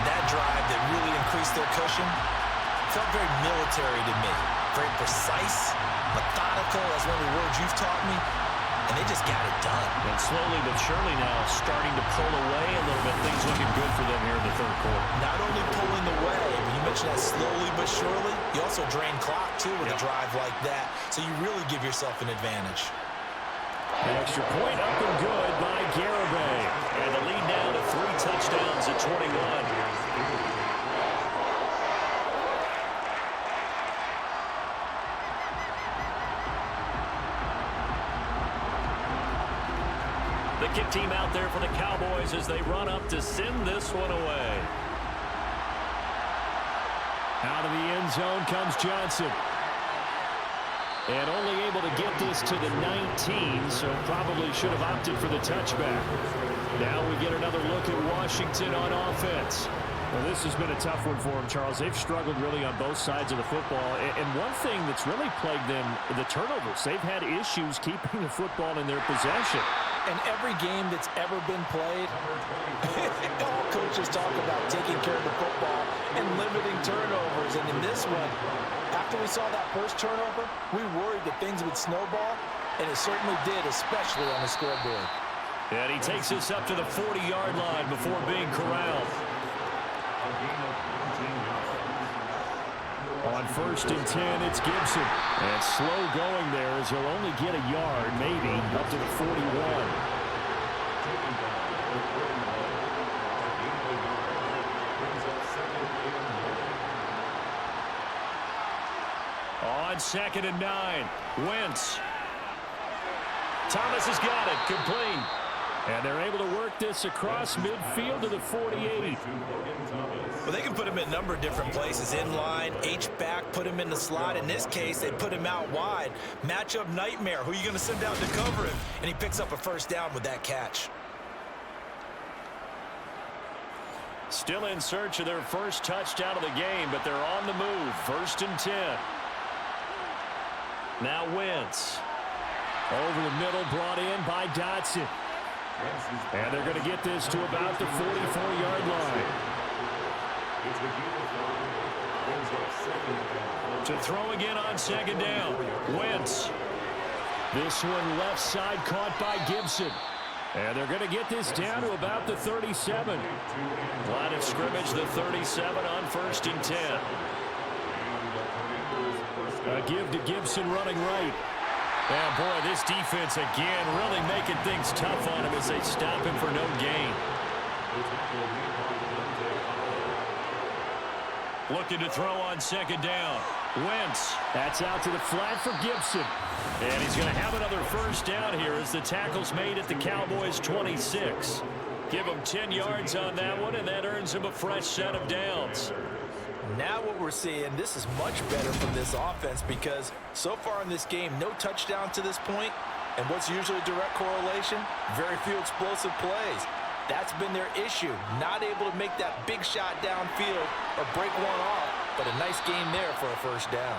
That drive that really increased their cushion felt very military to me. Very precise, methodical, that's one of the words you've taught me. And they just got it done. And slowly but surely now starting to pull away a little bit. Things looking good for them here in the 3rd quarter. Not only pulling away, but you mentioned that slowly but surely, you also drain clock, too, with a drive like that. So you really give yourself an advantage. An extra point up and good by Garibay. And the lead now to 3 touchdowns at 21. The kick team out there for the Cowboys as they run up to send this one away. Out of the end zone comes Johnson. And only able to get this to the 19, so probably should have opted for the touchback. Now we get another look at Washington on offense. Well, this has been a tough one for them, Charles. They've struggled really on both sides of the football. And one thing that's really plagued them, the turnovers. They've had issues keeping the football in their possession. And every game that's ever been played, all coaches talk about taking care of the football and limiting turnovers. And in this one, after we saw that first turnover, we worried that things would snowball, and it certainly did, especially on the scoreboard. And he takes this up to the 40-yard line before being corralled. On 1st and 10, it's Gibson. And slow going there as he'll only get a yard, maybe, up to the 41. On 2nd and 9, Wentz. Thomas has got it, complete. And they're able to work this across midfield to the 48. Well, they can put him in a number of different places. In line, H-back, put him in the slot. In this case, they put him out wide. Matchup nightmare. Who are you going to send out to cover him? And he picks up a 1st down with that catch. Still in search of their first touchdown of the game, but they're on the move. 1st and 10. Now Wentz. Over the middle, brought in by Dotson. And they're going to get this to about the 44-yard line. To throw again on 2nd down. Wentz. This one left side caught by Gibson. And they're going to get this down to about the 37. Line of scrimmage, the 37 on 1st and 10. A give to Gibson running right. And boy, this defense again really making things tough on him as they stop him for no gain. Looking to throw on 2nd down. Wentz. That's out to the flat for Gibson. And he's going to have another 1st down here as the tackle's made at the Cowboys' 26. Give him 10 yards on that one, and that earns him a fresh set of downs. Now what we're seeing, this is much better from this offense because so far in this game, no touchdown to this point. And what's usually a direct correlation? Very few explosive plays. That's been their issue. Not able to make that big shot downfield or break one off. But a nice game there for a 1st down.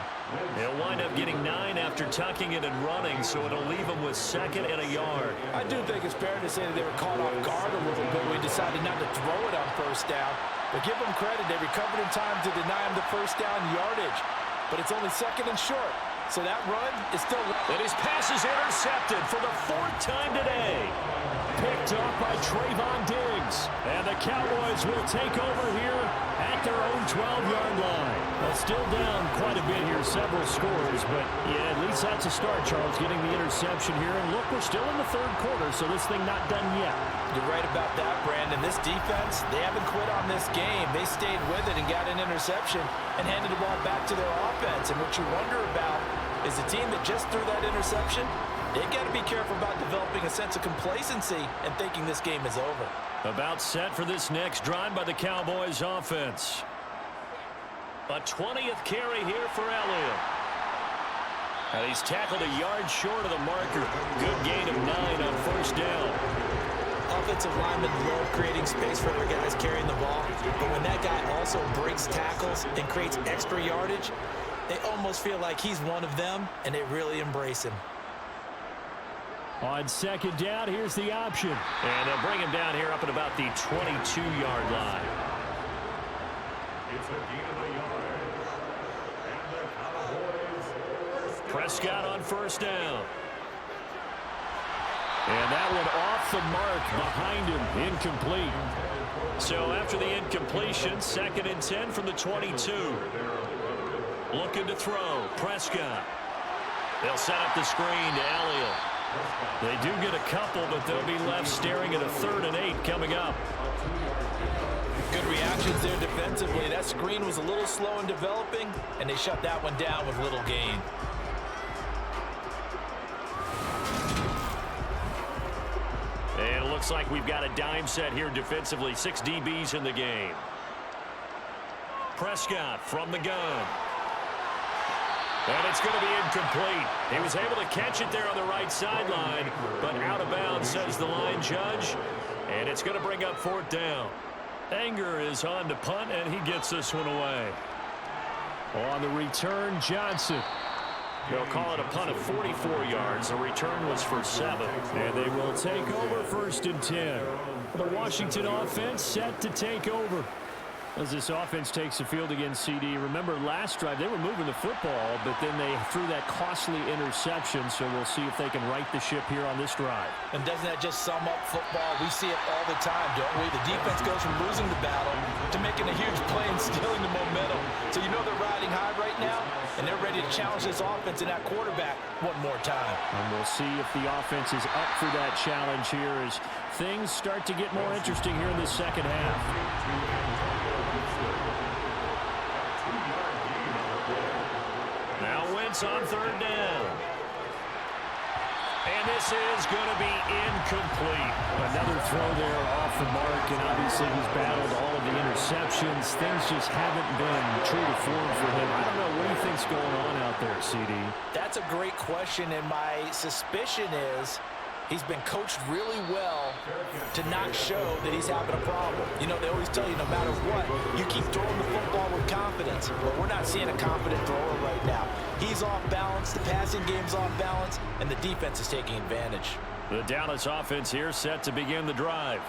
They'll wind up getting 9 after tucking it and running, so it'll leave them with 2nd and a yard. I do think it's fair to say that they were caught off guard a little bit. We decided not to throw it on 1st down. But give them credit. They recovered in time to deny him the 1st down yardage. But it's only 2nd and short. So that run is still... And his pass is intercepted for the 4th time today. Picked off by Trayvon Diggs. And the Cowboys will take over here at their own 12-yard line. Well, still down quite a bit here, several scores, but yeah, at least that's a start, Charles, getting the interception here. And look, we're still in the third quarter, so this thing not done yet. You're right about that, Brandon. This defense, they haven't quit on this game. They stayed with it and got an interception and handed the ball back to their offense. And what you wonder about is the team that just threw that interception, they've got to be careful about developing a sense of complacency and thinking this game is over. About set for this next drive by the Cowboys offense. A 20th carry here for Elliott. And he's tackled a yard short of the marker. Good gain of 9 on first down. Offensive linemen love creating space for their guys carrying the ball. But when that guy also breaks tackles and creates extra yardage, they almost feel like he's one of them, and they really embrace him. On second down, here's the option. And they'll bring him down here up at about the 22-yard line. It's a gain of a yard. And the Cowboys. Prescott on first down. And that one off the mark behind him, incomplete. So after the incompletion, 2nd and 10 from the 22. Looking to throw, Prescott. They'll set up the screen to Elliott. They do get a couple, but they'll be left staring at a 3rd and 8 coming up. Good reactions there defensively. That screen was a little slow in developing, and they shut that one down with little gain. And it looks like we've got a dime set here defensively. 6 DBs in the game. Prescott from the gun. And it's going to be incomplete. He was able to catch it there on the right sideline, but out of bounds, says the line judge. And it's going to bring up 4th down. Anger is on to punt, and he gets this one away. On the return, Johnson. They'll call it a punt of 44 yards. The return was for 7. And they will take over 1st and 10. The Washington offense set to take over. As this offense takes the field against CD, remember last drive they were moving the football, but then they threw that costly interception, so we'll see if they can right the ship here on this drive. And doesn't that just sum up football? We see it all the time, don't we? The defense goes from losing the battle to making a huge play and stealing the momentum. So you know they're riding high right now, and they're ready to challenge this offense and that quarterback one more time. And we'll see if the offense is up for that challenge here as things start to get more interesting here in the second half. Now Wentz on 3rd down. And this is going to be incomplete. Another throw there off the mark, and obviously he's battled all of the interceptions. Things just haven't been true to form for him. I don't know what do you think's going on out there, CD? That's a great question, and my suspicion is he's been coached really well to not show that he's having a problem. You know, they always tell you no matter what, you keep throwing the football with confidence. But we're not seeing a confident thrower right now. He's off balance, the passing game's off balance, and the defense is taking advantage. The Dallas offense here set to begin the drive.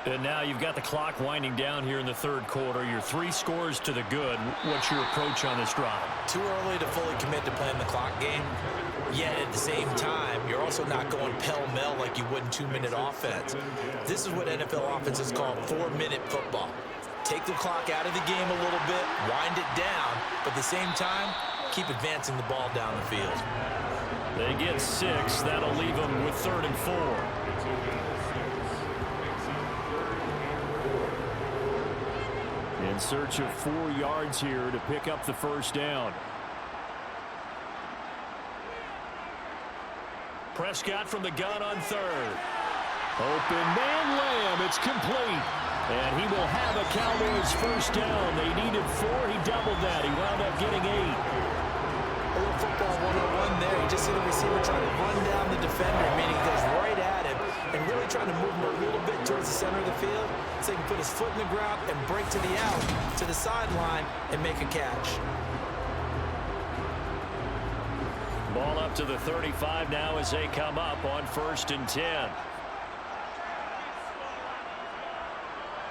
And now you've got the clock winding down here in the 3rd quarter. You're 3 scores to the good. What's your approach on this drive? Too early to fully commit to playing the clock game. Yet at the same time, you're also not going pell-mell like you would in 2-minute offense. This is what NFL offenses call 4-minute football. Take the clock out of the game a little bit, wind it down, but at the same time, keep advancing the ball down the field. They get 6. That'll leave them with 3rd and 4. In search of 4 yards here to pick up the 1st down. Prescott from the gun on 3rd. Open man Lamb. It's complete. And he will have a Cowboys 1st down. They needed 4. He doubled that. He wound up getting 8. A little football 101 there. You just see the receiver trying to run down the defender, meaning he goes right at him and really trying to move him a little bit towards the center of the field so he can put his foot in the ground and break to the out, to the sideline, and make a catch. Ball up to the 35 now as they come up on 1st and 10.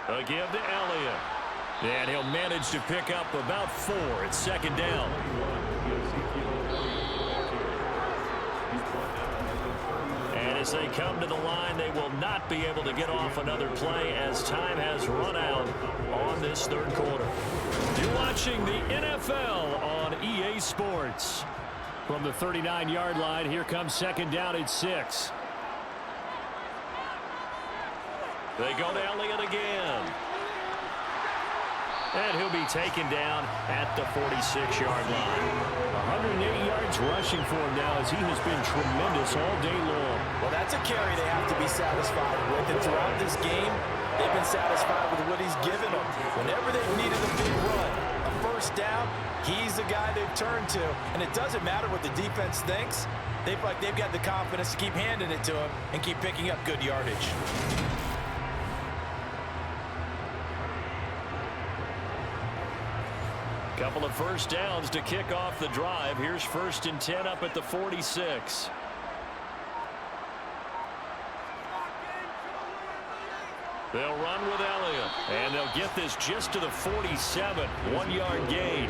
A give to Elliott. And he'll manage to pick up about 4. It's 2nd down. And as As they come to the line, they will not be able to get off another play as time has run out on this third quarter. You're watching the NFL on EA Sports. From the 39-yard line, here comes second down at 6. They go to Elliott again. And he'll be taken down at the 46-yard line. 180 yards rushing for him now as he has been tremendous all day long. Well, that's a carry they have to be satisfied with. And throughout this game, they've been satisfied with what he's given them. Whenever they've needed a big run, a first down, he's the guy they've turned to. And it doesn't matter what the defense thinks. They've got the confidence to keep handing it to him and keep picking up good yardage. Couple of first downs to kick off the drive. Here's 1st and 10 up at the 46. They'll run with Elliott. And they'll get this just to the 47. 1-yard gain.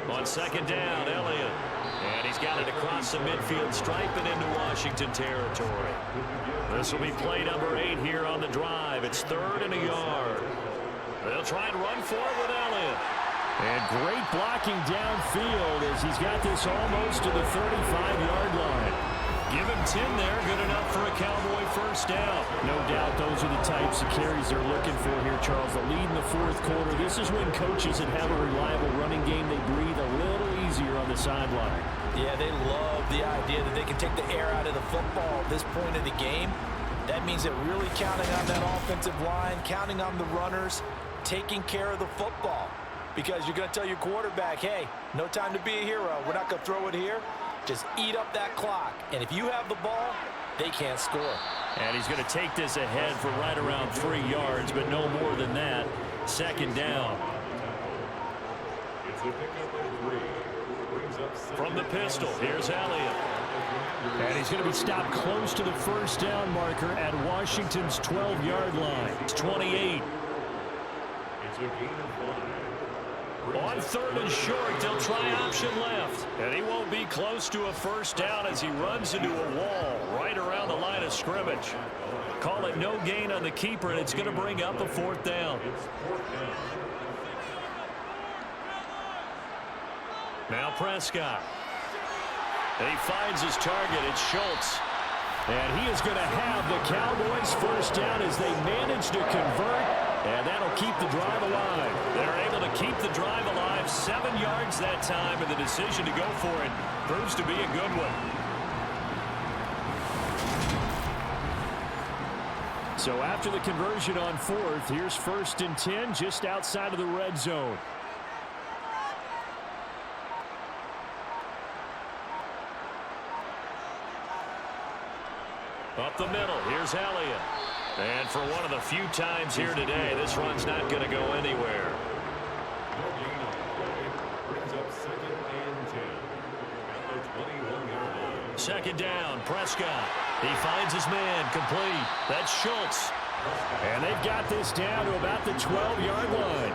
On second down, Elliott. And he's got it across the midfield stripe and into Washington territory. This will be play number 8 here on the drive. It's 3rd and a yard. They'll try and run for it with Elliott. And great blocking downfield as he's got this almost to the 35-yard line. Give him 10 there. Good enough for a Cowboy first down. No doubt those are the types of carries they're looking for here, Charles. The lead in the fourth quarter. This is when coaches that have a reliable running game, they breathe a little easier on the sideline. Yeah, they love the idea that they can take the air out of the football at this point of the game. That means they're really counting on that offensive line, counting on the runners, taking care of the football. Because you're going to tell your quarterback, hey, no time to be a hero. We're not going to throw it here. Just eat up that clock. And if you have the ball, they can't score. And he's going to take this ahead for right around 3 yards, but no more than that. Second down. From the pistol, here's Elliott. And he's going to be stopped close to the first down marker at Washington's 12-yard line. It's 28. On 3rd and short, they'll try option left. And he won't be close to a first down as he runs into a wall right around the line of scrimmage. Call it no gain on the keeper, and it's going to bring up a 4th down. Now Prescott. He finds his target. It's Schultz. And he is going to have the Cowboys first down as they manage to convert. And that'll keep the drive alive. They're able to keep the drive alive. 7 yards that time, and the decision to go for it proves to be a good one. So after the conversion on 4th, here's 1st and 10 just outside of the red zone. Up the middle, here's Elliott. And for one of the few times here today, this run's not going to go anywhere. Second down, Prescott. He finds his man, complete. That's Schultz. And they've got this down to about the 12-yard line.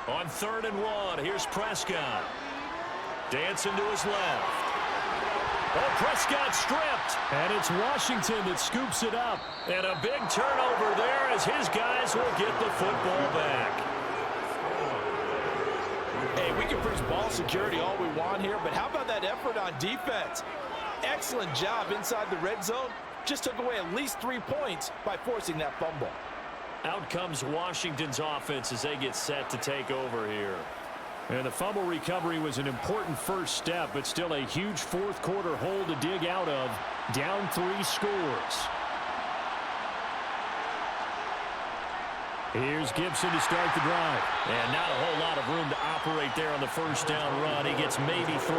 On 3rd and 1, here's Prescott. Dancing to his left. Oh, Prescott stripped. And it's Washington that scoops it up. And a big turnover there as his guys will get the football back. Hey, we can preach ball security all we want here, but how about that effort on defense? Excellent job inside the red zone. Just took away at least 3 points by forcing that fumble. Out comes Washington's offense as they get set to take over here. And the fumble recovery was an important first step, but still a huge fourth quarter hole to dig out of. Down 3 scores. Here's Gibson to start the drive. And not a whole lot of room to operate there on the first down run. He gets maybe 3.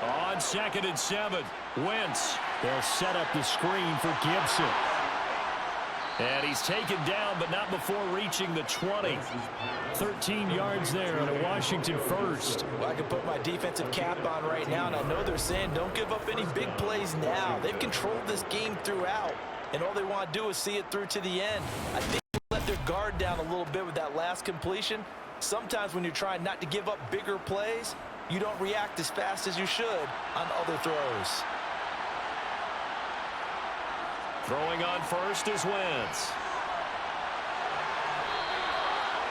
On 2nd and 7, Wentz. They'll set up the screen for Gibson. And he's taken down, but not before reaching the 20. 13 yards there on a Washington first. Well, I can put my defensive cap on right now, and I know they're saying don't give up any big plays now. They've controlled this game throughout, and all they want to do is see it through to the end. I think they let their guard down a little bit with that last completion. Sometimes when you're trying not to give up bigger plays, you don't react as fast as you should on other throws. Throwing on first is Wentz.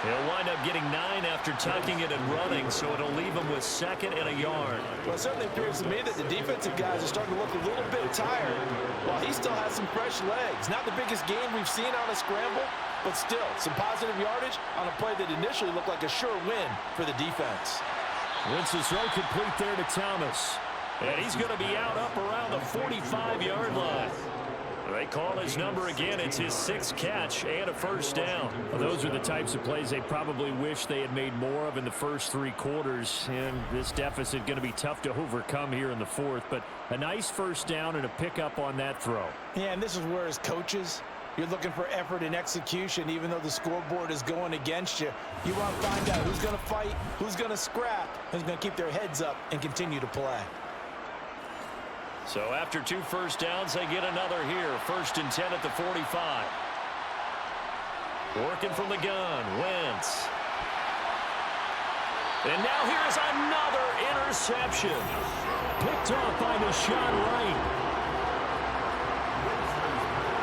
He'll wind up getting 9 after tucking it and running, so it'll leave him with 2nd and a yard. Well, it certainly appears to me that the defensive guys are starting to look a little bit tired, while he still has some fresh legs. Not the biggest game we've seen on a scramble, but still, some positive yardage on a play that initially looked like a sure win for the defense. Wentz's throw complete there to Thomas. And he's going to be out up around the 45-yard line. They call his number again. It's his 6th catch and a first down. Well, those are the types of plays they probably wish they had made more of in the first 3 quarters. And this deficit going to be tough to overcome here in the 4th. But a nice first down and a pickup on that throw. Yeah, and this is where as coaches, you're looking for effort and execution, even though the scoreboard is going against you. You want to find out who's going to fight, who's going to scrap, who's going to keep their heads up and continue to play. So after 2 first downs, they get another here. 1st and 10 at the 45. Working from the gun, Wentz. And now here's another interception. Picked off by Deshaun Wright.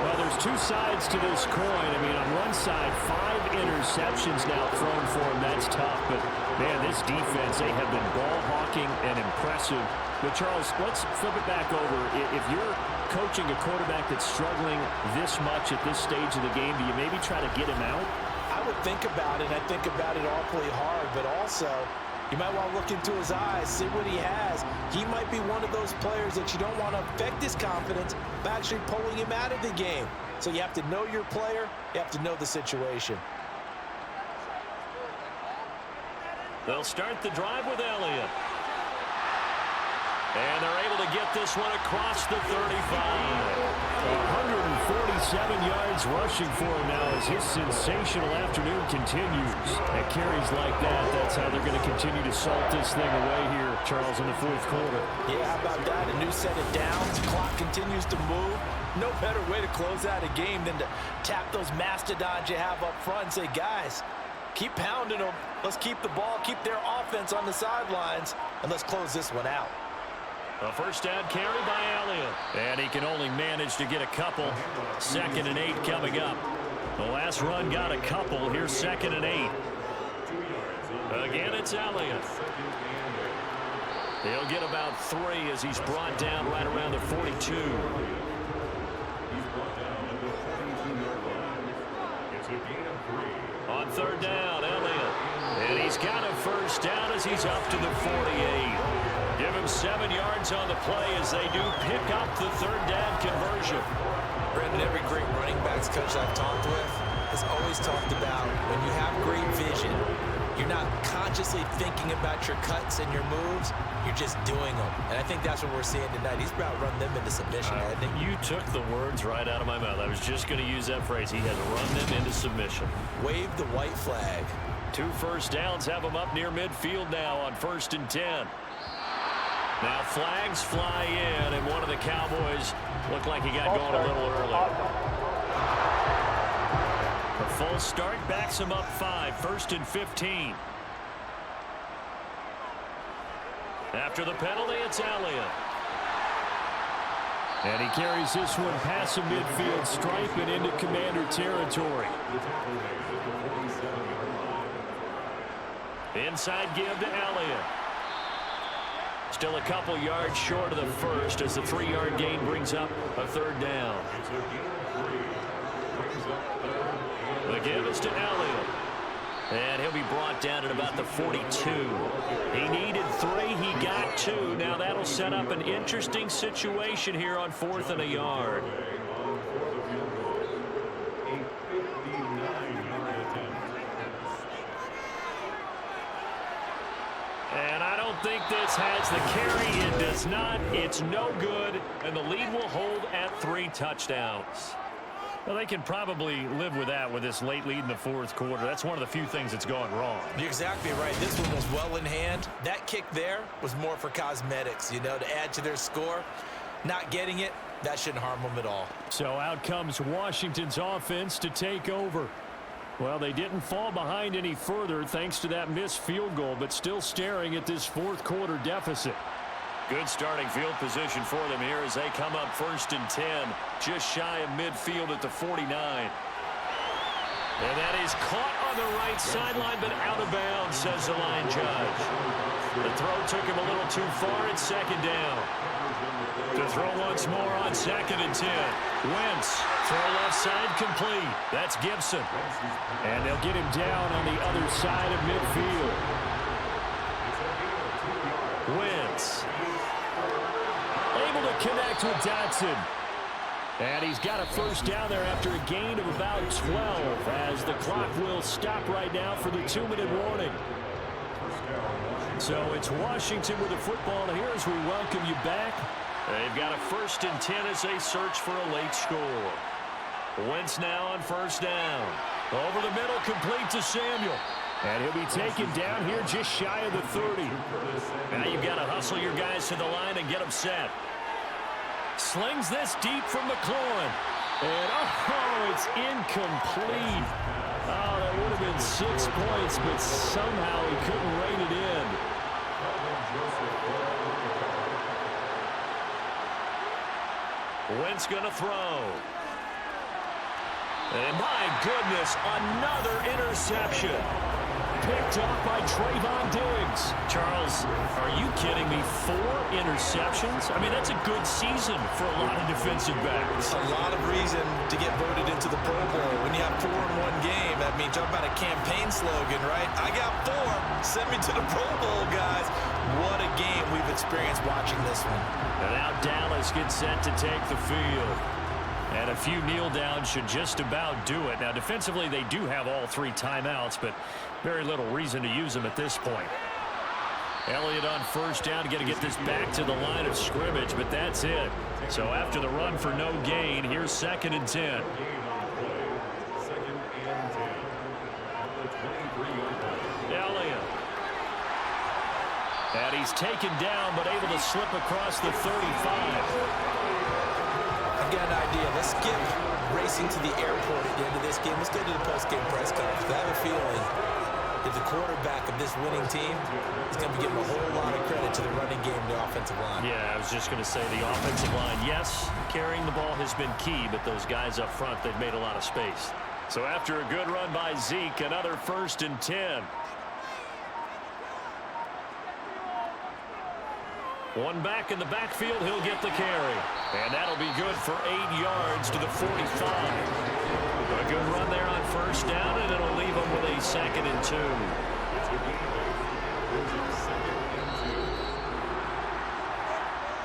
Well, there's 2 sides to this coin. I mean, on one side, 5 interceptions now thrown for him. That's tough. But, man, this defense, they have been ball hawking and impressive. But, Charles, let's flip it back over. If you're coaching a quarterback that's struggling this much at this stage of the game, do you maybe try to get him out? I would think about it. I think about it awfully hard. But also, you might want to look into his eyes, see what he has. He might be one of those players that you don't want to affect his confidence by actually pulling him out of the game. So you have to know your player. You have to know the situation. They'll start the drive with Elliott. And they're able to get this one across the 35. 147 yards rushing for him now as his sensational afternoon continues. At carries like that, that's how they're going to continue to salt this thing away here, Charles, in the 4th quarter. Yeah, how about that? A new set of downs. Clock continues to move. No better way to close out a game than to tap those mastodons you have up front and say, guys, keep pounding them. Let's keep the ball, keep their offense on the sidelines, and let's close this one out. A first down carry by Elliott. And he can only manage to get a couple. 2nd and 8 coming up. The last run got a couple. Here's 2nd and 8. Again, it's Elliott. He'll get about 3 as he's brought down right around the 42. On 3rd down, Elliott. And he's got a first down as he's up to the 48. Give him 7 yards on the play as they do pick up the 3rd down conversion. Brendan, every great running backs coach I've talked with has always talked about when you have great vision, you're not consciously thinking about your cuts and your moves, you're just doing them. And I think that's what we're seeing tonight. He's about run them into submission, hasn't he? You took the words right out of my mouth. I was just going to use that phrase. He has run them into submission. Wave the white flag. 2 first downs have him up near midfield now on 1st and 10. Now flags fly in, and one of the Cowboys looked like he got going a little early. A full start backs him up 5, 1st and 15. After the penalty, it's Elliott. And he carries this one past the midfield stripe and into Commander territory. Inside give to Elliott. Still a couple yards short of the first as the 3-yard gain brings up a 3rd down. The give is to Elliott. And he'll be brought down at about the 42. He needed 3. He got 2. Now that'll set up an interesting situation here on 4th and a yard. And I don't think this has the carry. It does not. It's no good. And the lead will hold at 3 touchdowns. Well, they can probably live with that with this late lead in the fourth quarter. That's one of the few things that's gone wrong. You're exactly right. This one was well in hand. That kick there was more for cosmetics, you know, to add to their score. Not getting it, that shouldn't harm them at all. So out comes Washington's offense to take over. Well, they didn't fall behind any further thanks to that missed field goal, but still staring at this fourth quarter deficit. Good starting field position for them here as they come up 1st and 10, just shy of midfield at the 49. And that is caught on the right sideline, but out of bounds, says the line judge. The throw took him a little too far. It's 2nd down. To throw once more on 2nd and 10. Wentz, throw left side complete. That's Gibson. And they'll get him down on the other side of midfield. Wentz able to connect with Dotson. And he's got a 1st down there after a gain of about 12 as the clock will stop right now for the 2-minute warning. So it's Washington with the football here as we welcome you back. They've got a 1st and 10 as they search for a late score. Wentz now on 1st down. Over the middle, complete to Samuel. And he'll be taken down here just shy of the 30. Now you've got to hustle your guys to the line and get them set. Slings this deep from McLaurin. And, oh, it's incomplete. Oh, that would have been 6 points, but somehow he couldn't rein it in. Wentz going to throw. And my goodness, another interception. Picked off by Trayvon Diggs. Charles, are you kidding me? 4 interceptions? I mean, that's a good season for a lot of defensive backs. A lot of reason to get voted into the Pro Bowl. When you have 4 in one game, that means talk about a campaign slogan, right? I got 4. Send me to the Pro Bowl, guys. What a game we've experienced watching this one. And now Dallas gets set to take the field. And a few kneel downs should just about do it. Now, defensively, they do have all 3 timeouts, but very little reason to use them at this point. Elliott on 1st down, got to get this back to the line of scrimmage, but that's it. So after the run for no gain, here's 2nd and 10. Elliott. And he's taken down, but able to slip across the 35. I've got an idea. Let's skip racing to the airport at the end of this game. Let's go to the post-game press conference. I have a feeling that the quarterback of this winning team is going to be giving a whole lot of credit to the running game and the offensive line. Yeah, I was just going to say the offensive line, yes, carrying the ball has been key, but those guys up front, they've made a lot of space. So after a good run by Zeke, another 1st and 10. One back in the backfield, he'll get the carry. And that'll be good for 8 yards to the 45. A good run there on 1st down, and it'll leave him with a 2nd and 2.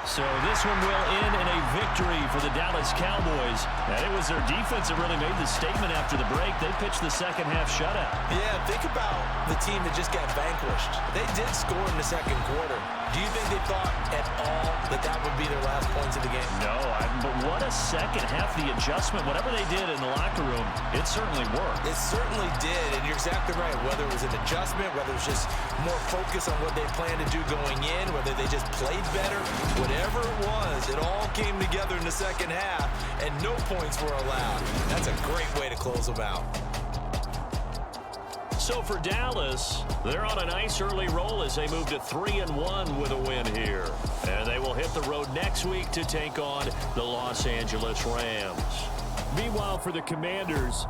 So this one will end in a victory for the Dallas Cowboys. And it was their defense that really made the statement after the break. They pitched the second half shutout. Yeah, think about the team that just got vanquished. They did score in the 2nd quarter. Do you think they thought at all that that would be their last points of the game? No, but what a second half. The adjustment, whatever they did in the locker room, it certainly worked. It certainly did, and you're exactly right. Whether it was an adjustment, whether it was just more focus on what they planned to do going in, whether they just played better, whatever it was, it all came together in the second half, and no points were allowed. That's a great way to close them out. So for Dallas, they're on a nice early roll as they move to 3-1 with a win here. And they will hit the road next week to take on the Los Angeles Rams. Meanwhile, for the Commanders,